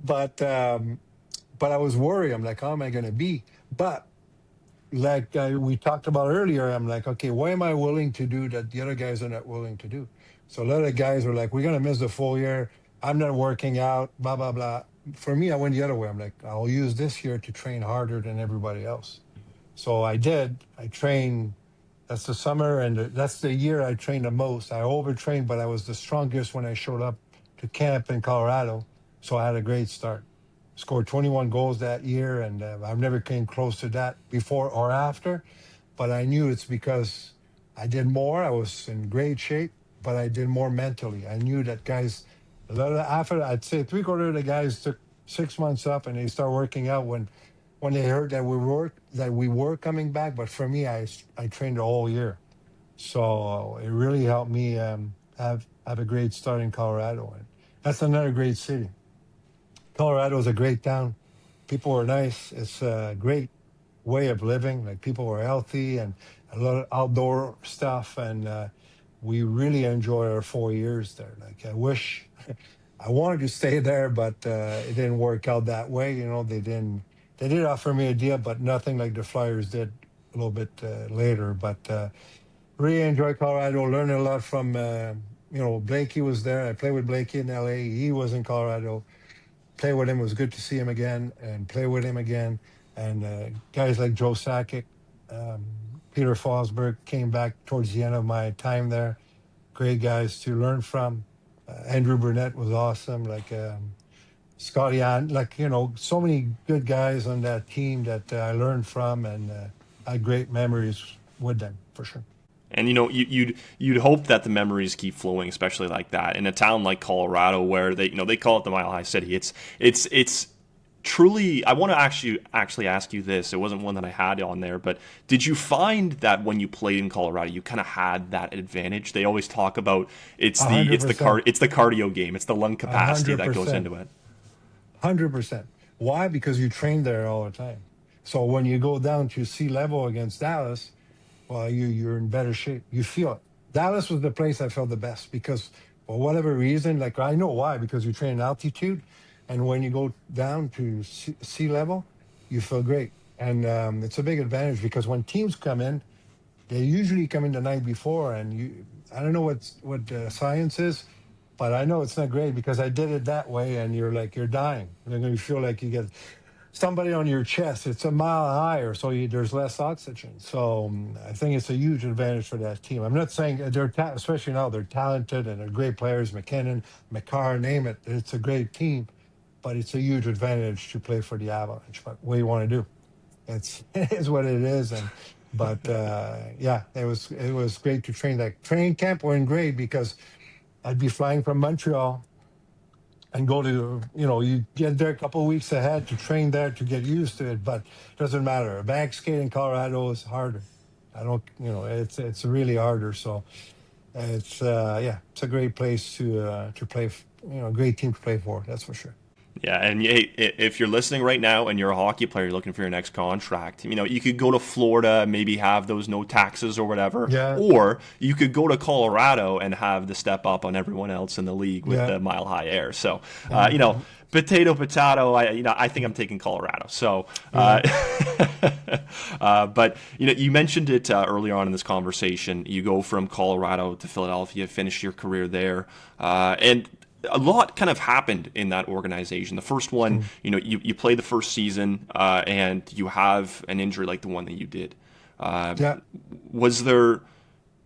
But I was worried. I'm like, how am I going to be? But like we talked about earlier, I'm like, okay, why am I willing to do that the other guys are not willing to do? So a lot of guys were like, we're going to miss the full year. I'm not working out, blah, blah, blah. For me, I went the other way. I'm like, I'll use this year to train harder than everybody else. So I did. I trained. That's the summer, and that's the year I trained the most. I overtrained, but I was the strongest when I showed up to camp in Colorado. So I had a great start. Scored 21 goals that year, and I've never came close to that before or after. But I knew it's because I did more. I was in great shape, but I did more mentally. I knew that guys, a lot of after I'd say 3/4 of the guys took 6 months up, and they start working out when they heard that we were coming back. But for me, I trained the whole year, so it really helped me have a great start in Colorado, and that's another great city. Colorado is a great town. People were nice. It's a great way of living. Like people were healthy and a lot of outdoor stuff, and we really enjoy our 4 years there. Like I wish I wanted to stay there, but it didn't work out that way. They didn't. They did offer me a deal, but nothing like the Flyers did a little bit later. But really enjoyed Colorado. Learned a lot from. Blakey was there. I played with Blakey in LA. He was in Colorado. Play with him. It was good to see him again and play with him again. And guys like Joe Sakic, um, Peter Forsberg came back towards the end of my time there. Great guys to learn from. Andrew Burnett was awesome. Like Scotty, like so many good guys on that team that I learned from, and I had great memories with them for sure.
And you'd hope that the memories keep flowing, especially like that in a town like Colorado, where they call it the Mile High City. It's truly. I want to actually ask you this. It wasn't one that I had on there, but did you find that when you played in Colorado, you kind of had that advantage? They always talk about it's
A
the
hundred
it's the
percent.
car it's the cardio game. It's the lung
A
capacity
hundred
that goes
percent.
into it.
100%. Why? Because you train there all the time. So when you go down to sea level against Dallas, well, you're in better shape. You feel it. Dallas was the place I felt the best because for whatever reason, like I know why, because you train in altitude, and when you go down to sea level, you feel great. And it's a big advantage because when teams come in, they usually come in the night before, and I don't know what the science is, but I know it's not great because I did it that way, and you're dying. You're going to feel like you get somebody on your chest. It's a mile higher, so there's less oxygen. So I think it's a huge advantage for that team. I'm not saying especially now they're talented and they're great players. McKinnon, McCarr, name it. It's a great team, but it's a huge advantage to play for the Avalanche. But what do you want to do? It's it is what it is, and but yeah, it was great to train. Like training camp weren't great because I'd be flying from Montreal and go to you get there a couple of weeks ahead to train there to get used to it, but it doesn't matter. A back skate in Colorado is harder. I don't it's really harder. So It's a great place to play. Great team to play for. That's for sure.
Yeah, and hey, if you're listening right now and you're a hockey player, you're looking for your next contract, you could go to Florida, maybe have those no taxes or whatever,
Yeah,
or you could go to Colorado and have the step up on everyone else in the league with
yeah,
the mile high air. So,
and
potato. I think I'm taking Colorado. So,
yeah.
but you mentioned it earlier on in this conversation. You go from Colorado to Philadelphia, finish your career there, and a lot kind of happened in that organization. The first one,
Mm.
you play the first season and you have an injury like the one that you did. Uh,
Yeah.
was there,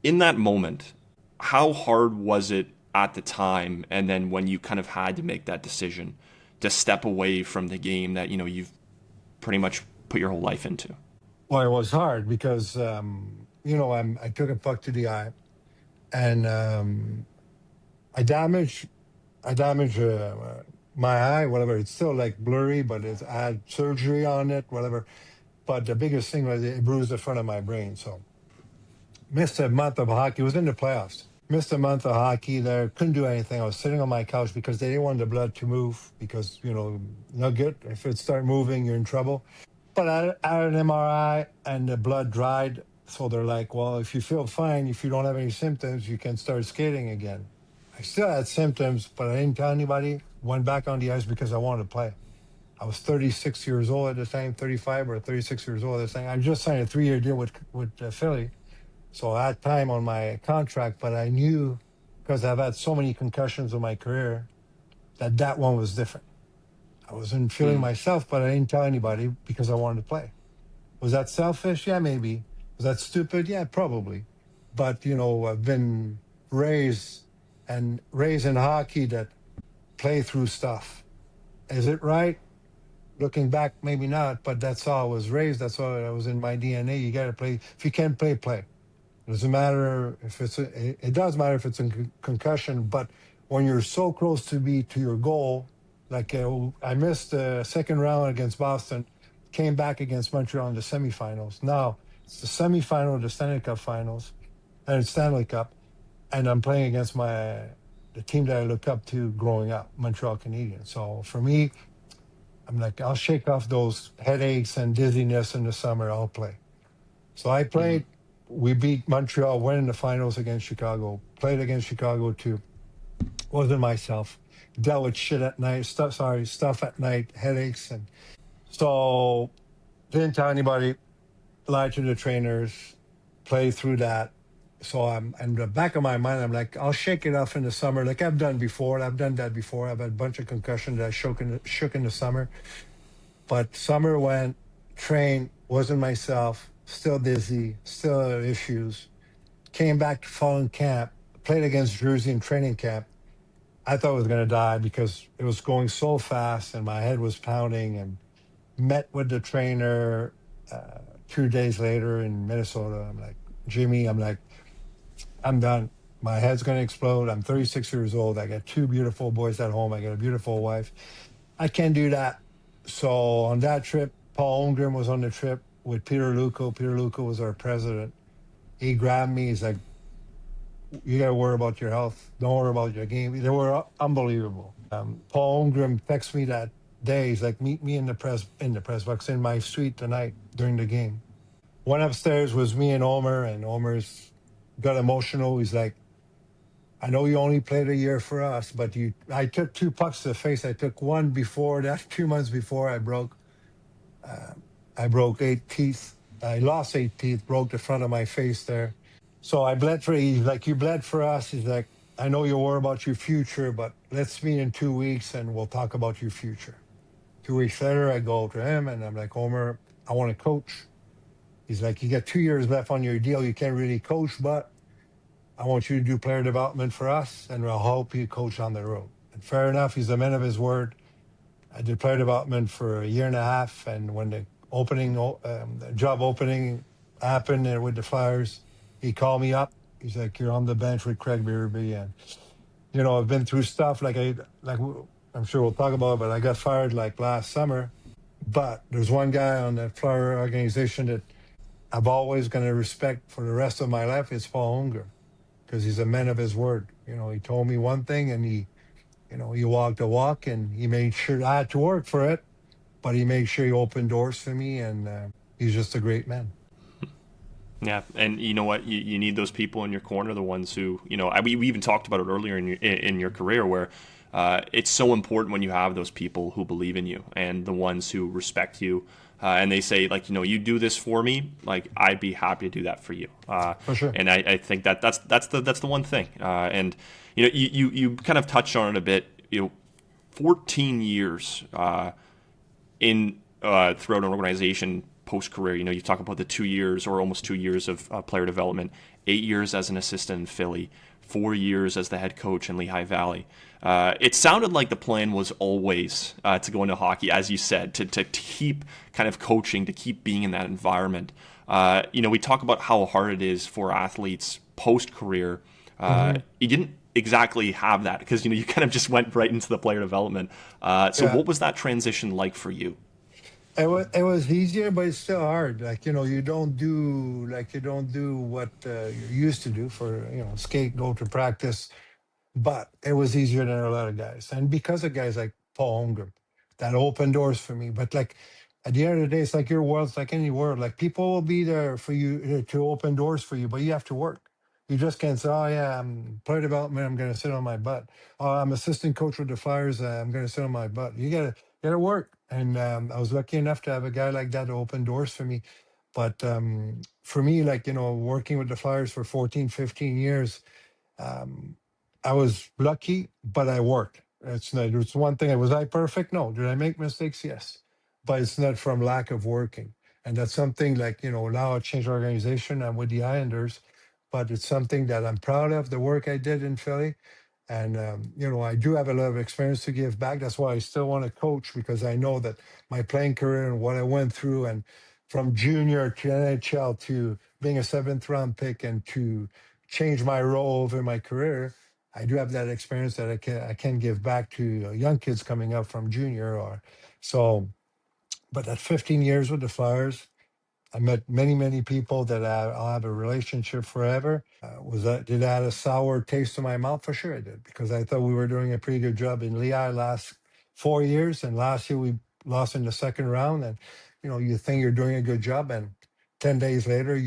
in that moment, how hard was it at the time? And then when you kind of had to make that decision to step away from the game that, you've pretty much put your whole life into?
Well, it was hard because I took a puck to the eye, and I damaged I damaged my eye, whatever. It's still like blurry, but I had surgery on it, whatever. But the biggest thing was it bruised the front of my brain. So missed a month of hockey. It was in the playoffs. Missed a month of hockey there. Couldn't do anything. I was sitting on my couch because they didn't want the blood to move because, not good. If it start moving, you're in trouble. But I had an MRI and the blood dried. So they're like, well, if you feel fine, if you don't have any symptoms, you can start skating again. I still had symptoms, but I didn't tell anybody. Went back on the ice because I wanted to play. I was 36 years old at the time, 35 or 36 years old at the time. I just signed a 3-year deal with Philly. So I had time on my contract, but I knew because I've had so many concussions in my career that one was different. I wasn't feeling
Mm.
myself, but I didn't tell anybody because I wanted to play. Was that selfish? Yeah, maybe. Was that stupid? Yeah, probably. But I've been raised raised in hockey that play through stuff. Is it right? Looking back, maybe not, but that's how I was raised. That's how I was in my DNA. You got to play. If you can't play, play. It doesn't matter if it does matter if it's a concussion, but when you're so close to your goal, like I missed the second round against Boston, came back against Montreal in the semifinals. Now it's the semifinal of the Stanley Cup finals and Stanley Cup, and I'm playing against the team that I look up to growing up, Montreal Canadiens. So for me, I'm like, I'll shake off those headaches and dizziness in the summer. I'll play. So I
Mm.
played. We beat Montreal, went in the finals against Chicago. Played against Chicago too. Wasn't myself. Dealt with shit at night. Stuff at night. Headaches, and so didn't tell anybody. Lied to the trainers. Played through that. So I'm in the back of my mind. I'm like, I'll shake it off in the summer, like I've done before. I've done that before. I've had a bunch of concussions that I shook in the summer. But summer went, trained, wasn't myself, still dizzy, still had issues. Came back to fall in camp, played against Jersey in training camp. I thought I was going to die because it was going so fast and my head was pounding, and met with the trainer 2 days later in Minnesota. I'm like, Jimmy, I'm done. My head's going to explode. I'm 36 years old. I got two beautiful boys at home. I got a beautiful wife. I can't do that. So on that trip, Paul Holmgren was on the trip with Peter Luco. Peter Luco was our president. He grabbed me. He's like, "You got to worry about your health. Don't worry about your game." They were unbelievable. Paul Holmgren texted me that day. He's like, "Meet me in the press box in my suite tonight during the game." Went upstairs was me and Omer, and Omer's got emotional. He's like, "I know you only played a year for us, but I took two pucks to the face. I took one before that, 2 months before uh, I broke 8 teeth. I lost 8 teeth, broke the front of my face there. So I bled for, he's like, you bled for us. He's like, I know you worry about your future, but let's meet in 2 weeks and we'll talk about your future. 2 weeks later, I go to him and I'm like, Homer, I want to coach. He's like, you got 2 years left on your deal. You can't really coach, but I want you to do player development for us, and we'll help you coach on the road. And fair enough, he's a man of his word. I did player development for a year and a half, and when the job opening happened with the Flyers, he called me up. He's like, "You're on the bench with Craig Berube," and I've been through stuff I'm sure we'll talk about it, but I got fired like last summer. But there's one guy on the Flyer organization that I've always going to respect for the rest of my life. It's Paul Holmgren, because he's a man of his word. He told me one thing, and he walked the walk, and he made sure I had to work for it, but he made sure he opened doors for me, and he's just a great man.
Yeah, and you know what? You need those people in your corner, the ones who, we even talked about it earlier in your career, where it's so important when you have those people who believe in you and the ones who respect you, and they say, like, you do this for me, like, I'd be happy to do that for you.
For sure.
And I think that's the one thing. And you kind of touched on it a bit. 14 years in throughout an organization post career. You talk about the 2 years or almost 2 years of player development, 8 years as an assistant in Philly, 4 years as the head coach in Lehigh Valley. It sounded like the plan was always to go into hockey, as you said, to keep kind of coaching, to keep being in that environment. We talk about how hard it is for athletes post career. You didn't exactly have that because you kind of just went right into the player development. So
Yeah.
what was that transition like for you?
It was easier, but it's still hard. Like, you don't do what you used to do for skate, go to practice, but it was easier than a lot of guys. And because of guys like Paul Holmgren, that opened doors for me. But like at the end of the day, it's like your world's like any world. Like people will be there for you to open doors for you, but you have to work. You just can't say, "Oh yeah, I'm player development. I'm going to sit on my butt. Oh, I'm assistant coach with the Flyers. I'm going to sit on my butt." You gotta work. And I was lucky enough to have a guy like that to open doors for me. But for me, like working with the Flyers for 14, 15 years, um, I was lucky, but I worked. It's one thing. Was I perfect? No. Did I make mistakes? Yes. But it's not from lack of working. And that's something like, now I changed organization. I'm with the Islanders, but it's something that I'm proud of, the work I did in Philly. And, I do have a lot of experience to give back. That's why I still want to coach, because I know that my playing career and what I went through, and from junior to NHL to being a seventh round pick and to change my role over my career, I do have that experience that I can give back to young kids coming up from junior or so. But at 15 years with the Flyers, I met many, many people that I'll have a relationship forever. Did I have a sour taste in my mouth? For sure I did, because I thought we were doing a pretty good job in Lehigh last 4 years, and last year we lost in the second round. And you think you're doing a good job, and 10 days later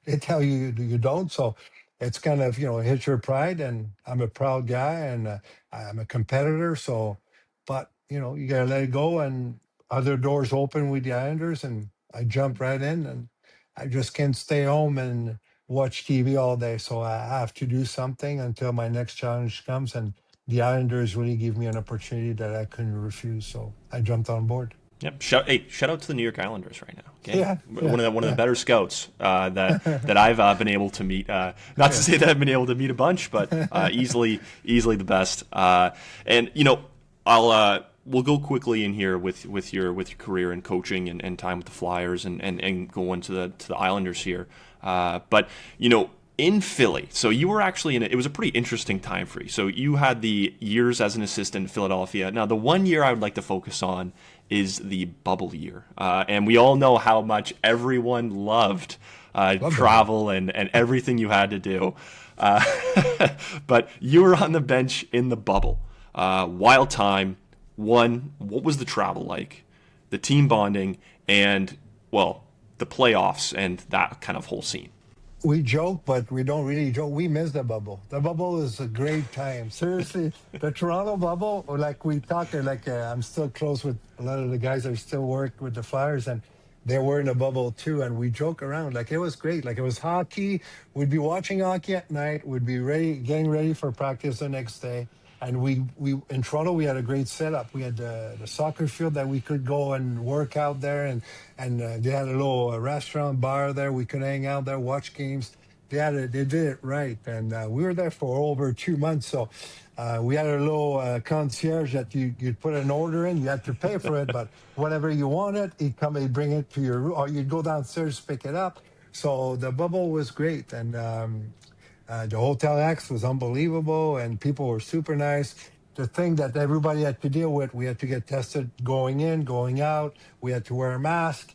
they tell you you don't. So it's kind of hits your pride, and I'm a proud guy, and I'm a competitor. So, but you gotta let it go, and other doors open with the Islanders, and I jumped right in, and I just can't stay home and watch TV all day. So I have to do something until my next challenge comes. And the Islanders really give me an opportunity that I couldn't refuse. So I jumped on board.
Yep. Shout out to the New York Islanders right now. Okay,
Yeah,
one
yeah,
of the
yeah.
better scouts that I've been able to meet. Not to
Yeah.
say that I've been able to meet a bunch, but easily the best. And we'll go quickly in here with your career and coaching and time with the Flyers and go into the Islanders here. But in Philly, so you were actually it was a pretty interesting time for you. So you had the years as an assistant in Philadelphia. Now, the one year I would like to focus on is the bubble year. And we all know how much everyone loved
Love the bubble.
travel and everything you had to do. Uh, but you were on the bench in the bubble. Wild time. One, what was the travel like? The team bonding and, well, the playoffs and that kind of whole scene.
We joke, but we don't really joke. We miss the bubble. The bubble is a great time. Seriously, the Toronto bubble, or like we talk, I'm still close with a lot of the guys that still work with the Flyers, and they were in the bubble too. And we joke around. Like it was great. Like it was hockey. We'd be watching hockey at night. We'd be getting ready for practice the next day. And we in Toronto, we had a great setup. We had the soccer field that we could go and work out there, and they had a little restaurant bar there. We could hang out there, watch games. They did it right, and we were there for over 2 months. So we had a little concierge that you'd put an order in. You had to pay for it, but whatever you wanted, he'd bring it to your room, or you'd go downstairs pick it up. So the bubble was great, and the hotel X was unbelievable, and people were super nice. The thing that everybody had to deal with, we had to get tested going in, going out. We had to wear a mask.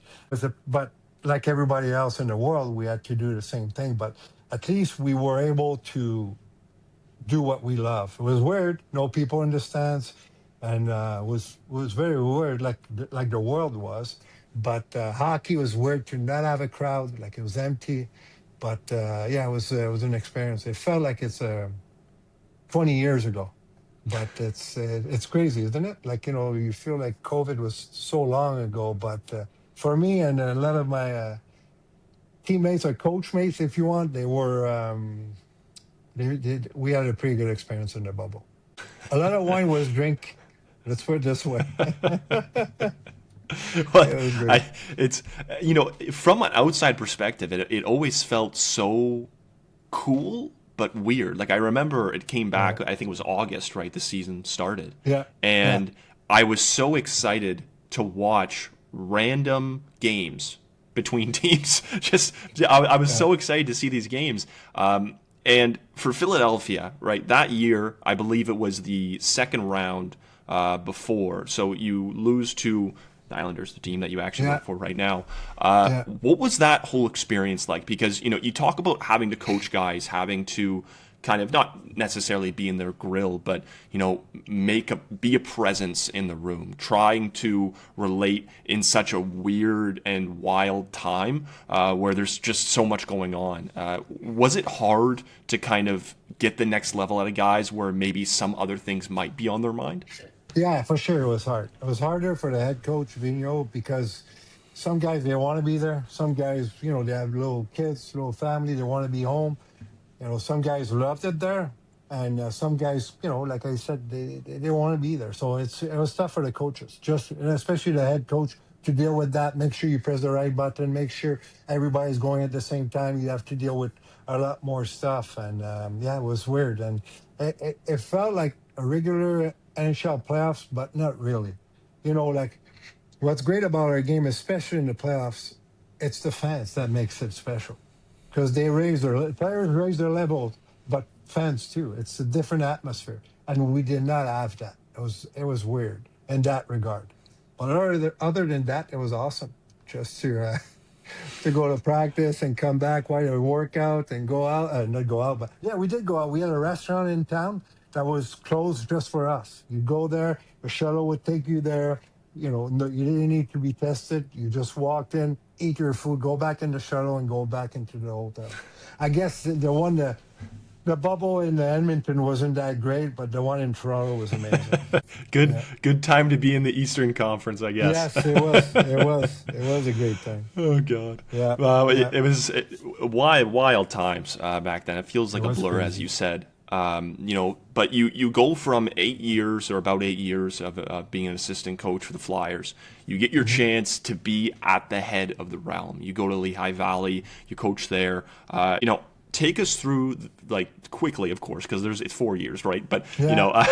But like everybody else in the world, we had to do the same thing. But at least we were able to do what we love. It was weird, no people in the stands, and was very weird, like the world was. But hockey was weird to not have a crowd, like it was empty. But yeah, it was an experience. It felt like it's 20 years ago, but it's crazy, isn't it? Like, you feel like COVID was so long ago, but for me and a lot of my teammates or coach mates, if you want, they were. We had a pretty good experience in the bubble. A lot of wine was drink. Let's put it this way.
Well,
It was great.
it's from an outside perspective, it always felt so cool but weird. Like I remember it came
Yeah,
back. I think it was August, right? The season started,
yeah, yeah,
and I was so excited to watch random games between teams. Just I was
yeah,
so excited to see these games. And for Philadelphia, right, that year, I believe it was the second round before. So you lose to the Islanders, the team that you actually
yeah,
work for right now.
yeah.
What was that whole experience like? Because, you talk about having to coach guys, having to kind of not necessarily be in their grill, but be a presence in the room, trying to relate in such a weird and wild time where there's just so much going on. Was it hard to kind of get the next level out of guys where maybe some other things might be on their mind?
Yeah, for sure it was hard. It was harder for the head coach, Vigneault, because some guys, they want to be there. Some guys, they have little kids, little family, they want to be home. Some guys loved it there, and some guys, like I said, they want to be there. So it was tough for the coaches, just and especially the head coach to deal with that. Make sure you press the right button. Make sure everybody's going at the same time. You have to deal with a lot more stuff, and yeah, it was weird, and it felt like a regular NHL playoffs, but not really. Like what's great about our game, especially in the playoffs, it's the fans that makes it special because they raise their players raise their levels, but fans too. It's a different atmosphere, and we did not have that. It was weird in that regard, but other than that, it was awesome. Just to go to practice and come back while you work out and go out, not go out, but yeah, we did go out. We had a restaurant in town that was closed just for us. You go there, the shuttle would take you there. No, you didn't need to be tested. You just walked in, eat your food, go back in the shuttle, and go back into the hotel. I guess the bubble in Edmonton wasn't that great, but the one in Toronto was amazing.
Good,
Yeah.
good time to be in the Eastern Conference, I guess.
Yes, it was. It was a great time.
Oh God.
Yeah.
Well,
Yeah.
it was wild times back then. It feels
It
like a
was
blur, as
crazy.
you said. But you go from 8 years or about 8 years of being an assistant coach for the Flyers. You get your
Hmm.
chance to be at the head of the realm. You go to Lehigh Valley. You coach there. Take us through like quickly, of course, because it's 4 years, right? But
Yeah.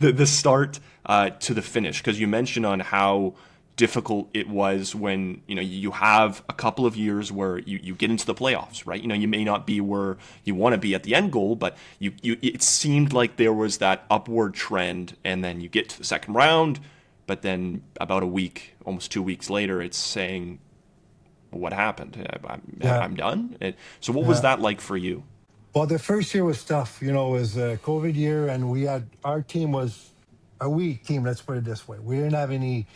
the start to the finish, because you mentioned on how difficult it was when you have a couple of years where you get into the playoffs, right? You may not be where you want to be at the end goal, but you it seemed like there was that upward trend, and then you get to the second round, but then about a week, almost 2 weeks later, it's saying, what happened?
Yeah.
I'm done. So what was
Yeah.
that like for you?
Well, the first year was tough. It was a COVID year, and our team was a weak team. Let's put it this way: we didn't have any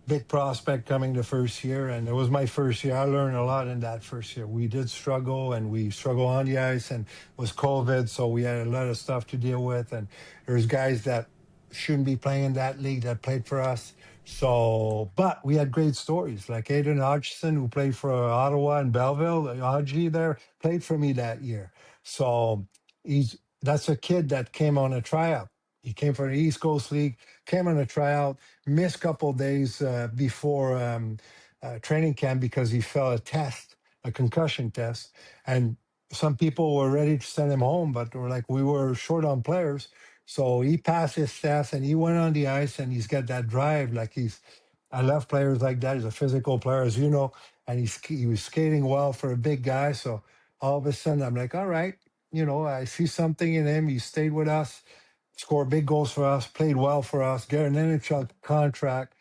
big prospect coming the first year, and it was my first year. I learned a lot in that first year. We did struggle, and we struggled on the ice, and it was COVID, so we had a lot of stuff to deal with. And there's guys that shouldn't be playing in that league that played for us. So, but we had great stories like Aiden Hodgson, who played for Ottawa and Belleville. Hodgie there played for me that year. So that's a kid that came on a tryout. He came from the East Coast League, came on a tryout, missed a couple of days before training camp because he fell a concussion test, and some people were ready to send him home, but we were short on players, so he passed his test and he went on the ice and he's got that drive. I love players like that. He's a physical player, as you know, and he was skating well for a big guy. So all of a sudden, I'm like, all right, I see something in him. He stayed with us, scored big goals for us, played well for us, get an NHL contract.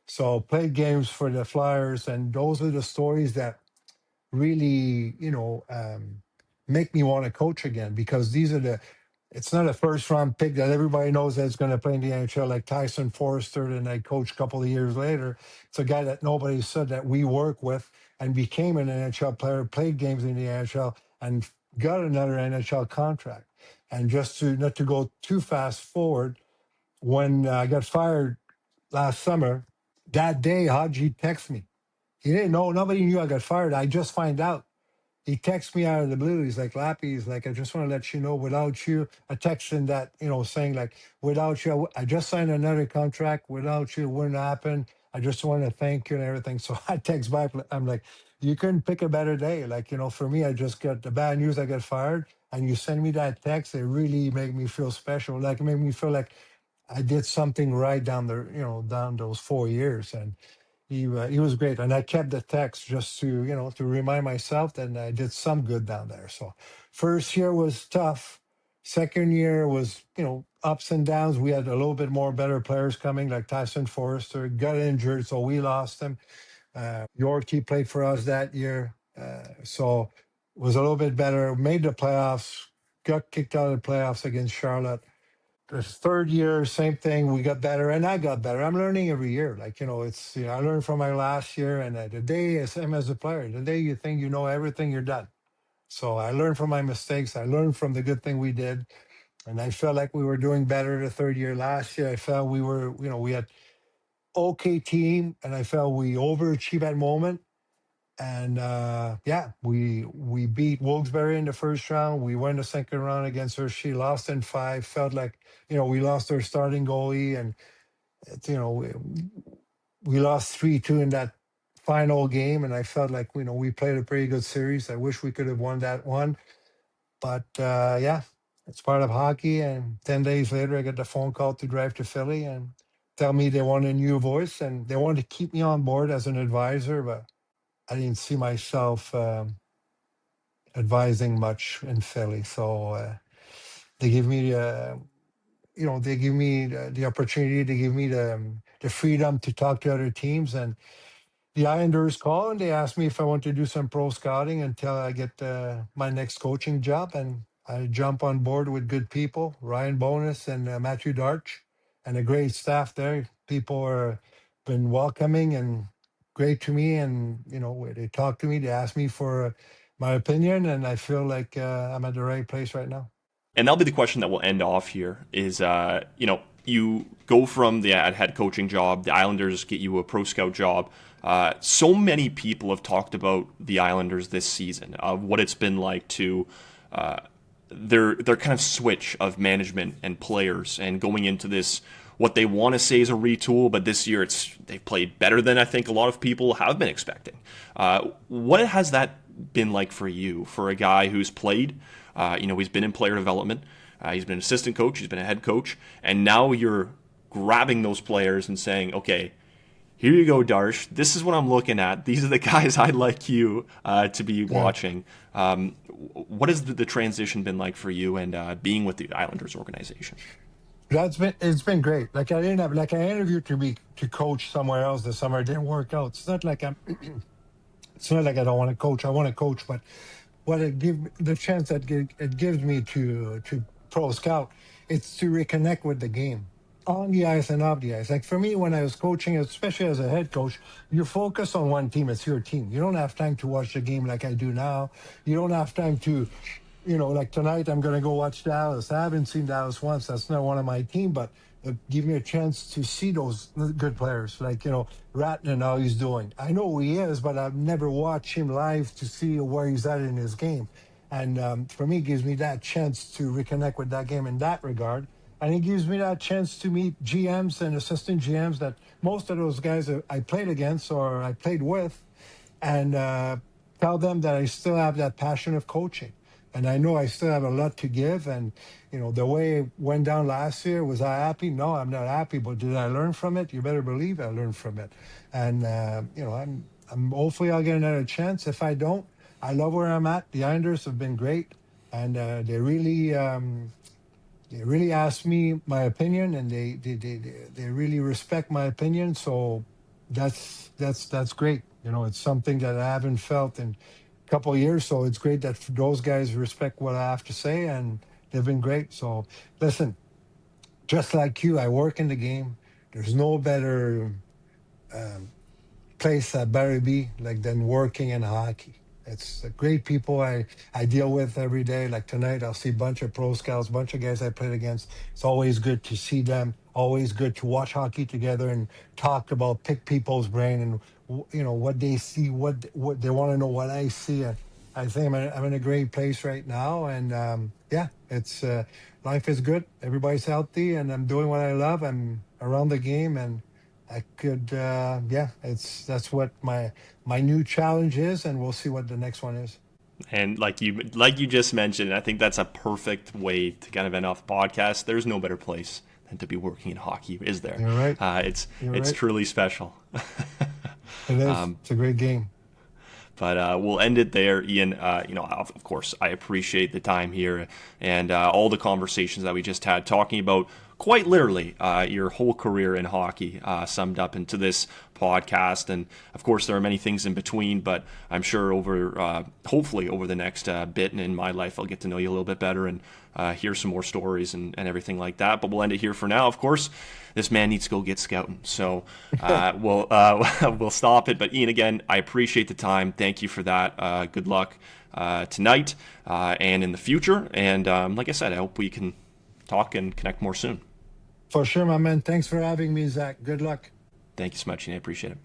So played games for the Flyers, and those are the stories that really, make me want to coach again, because these are the. It's not a first round pick that everybody knows that's going to play in the NHL, like Tyson Forrester, and I coached a couple of years later. It's a guy that nobody said that we work with and became an NHL player, played games in the NHL, and got another NHL contract. And just to not to go too fast forward, when I got fired last summer, that day Haji texted me. He didn't know, nobody knew I got fired. I just find out. He texts me out of the blue. He's like, Lappy, he's like, I just want to let you know, without you, a text in that, saying like, without you, I just signed another contract. Without you, it wouldn't happen. I just want to thank you and everything. So I text back. I'm like, you couldn't pick a better day. Like, for me, I just got the bad news. I got fired. And you send me that text. It really made me feel special. Like, it made me feel like I did something right down the, down those 4 years. And he was great, and I kept the text just to to remind myself that I did some good down there. So first year was tough. Second year was ups and downs. We had a little bit more better players coming, like Tyson Forrester got injured, so we lost him. Yorkie played for us that year, so was a little bit better. Made the playoffs. Got kicked out of the playoffs against Charlotte. The third year, same thing. We got better, and I got better. I'm learning every year. Like it's I learned from my last year, and the day is same as a player. The day you think you know everything, you're done. So I learned from my mistakes. I learned from the good thing we did, and I felt like we were doing better the third year. Last year, I felt we were, we had okay team, and I felt we overachieved at moment. And yeah, we beat Wilkes-Barre in the first round. We won the second round against Hershey, lost in five. Felt like we lost our starting goalie, and we lost 3-2 in that final game. And I felt like we played a pretty good series. I wish we could have won that one, but yeah, it's part of hockey. And 10 days later, I got the phone call to drive to Philly and tell me they want a new voice, and they wanted to keep me on board as an advisor, but I didn't see myself advising much in Philly. So they give me they give me the opportunity, they give me the freedom to talk to other teams. And the Islanders call and they ask me if I want to do some pro scouting until I get my next coaching job. And I jump on board with good people, Ryan Bonus and Matthew Darch, and a great staff there. People are been welcoming and great to me. And, they talk to me, they ask me for my opinion, and I feel like I'm at the right place right now.
And that'll be the question that we'll end off here is, you go from the head coaching job, the Islanders get you a pro scout job. So many people have talked about the Islanders this season, what it's been like to their kind of switch of management and players, and going into this, what they want to say is a retool, but this year they've played better than I think a lot of people have been expecting. What has that been like for you, for a guy who's played? He's been in player development. He's been an assistant coach. He's been a head coach. And now you're grabbing those players and saying, okay, here you go, Darsh. This is what I'm looking at. These are the guys I'd like you to be watching. What has the transition been like for you and being with the Islanders organization?
It's been great. Like I didn't have like I interviewed to coach somewhere else this summer. It didn't work out. It's not like I don't want to coach. I want to coach, but what it give the chance that it gives me to pro scout, it's to reconnect with the game on the ice and off the ice. Like for me, when I was coaching, especially as a head coach, you focus on one team. It's your team. You don't have time to watch the game like I do now. You don't have time to, like tonight, I'm going to go watch Dallas. I haven't seen Dallas once. That's not one of my team, but give me a chance to see those good players, like, Ratner, how he's doing. I know who he is, but I've never watched him live to see where he's at in his game. And for me, it gives me that chance to reconnect with that game in that regard. And it gives me that chance to meet GMs and assistant GMs that most of those guys I played against or I played with, and tell them that I still have that passion of coaching. And I know I still have a lot to give. And, the way it went down last year, was I happy? No, I'm not happy. But did I learn from it? You better believe I learned from it. And, I'm hopefully I'll get another chance. If I don't, I love where I'm at. The Islanders have been great. And they really asked me my opinion, and they really respect my opinion. So that's great. You know, it's something that I haven't felt in a couple of years. So it's great that those guys respect what I have to say, and they've been great. So listen, just like you, I work in the game. There's no better um, place that better be like than working in hockey. It's great people I deal with every day. Like tonight, I'll see a bunch of pro scouts, bunch of guys I played against. It's always good to see them. Always good to watch hockey together and talk about pick people's brain and you know what they see, what they want to know, what I see. And I think I'm in a great place right now. And yeah, it's life is good. Everybody's healthy, and I'm doing what I love. I'm around the game, and I could, yeah, that's what my new challenge is, and we'll see what the next one is.
And like you just mentioned, I think that's a perfect way to kind of end off the podcast. There's no better place than to be working in hockey, is there?
You're right.
It's
You're
it's
right.
truly special.
It is. It's a great game.
But we'll end it there, Ian. Of course, I appreciate the time here and all the conversations that we just had, talking about quite literally your whole career in hockey summed up into this podcast. And of course, there are many things in between, but I'm sure hopefully over the next bit in my life, I'll get to know you a little bit better and hear some more stories and everything like that. But we'll end it here for now. Of course, this man needs to go get scouting. So we'll stop it. But Ian, again, I appreciate the time. Thank you for that. Good luck tonight and in the future. And like I said, I hope we can talk and connect more soon.
For sure, my man. Thanks for having me, Zach. Good luck.
Thank you so much, Ian. I appreciate it.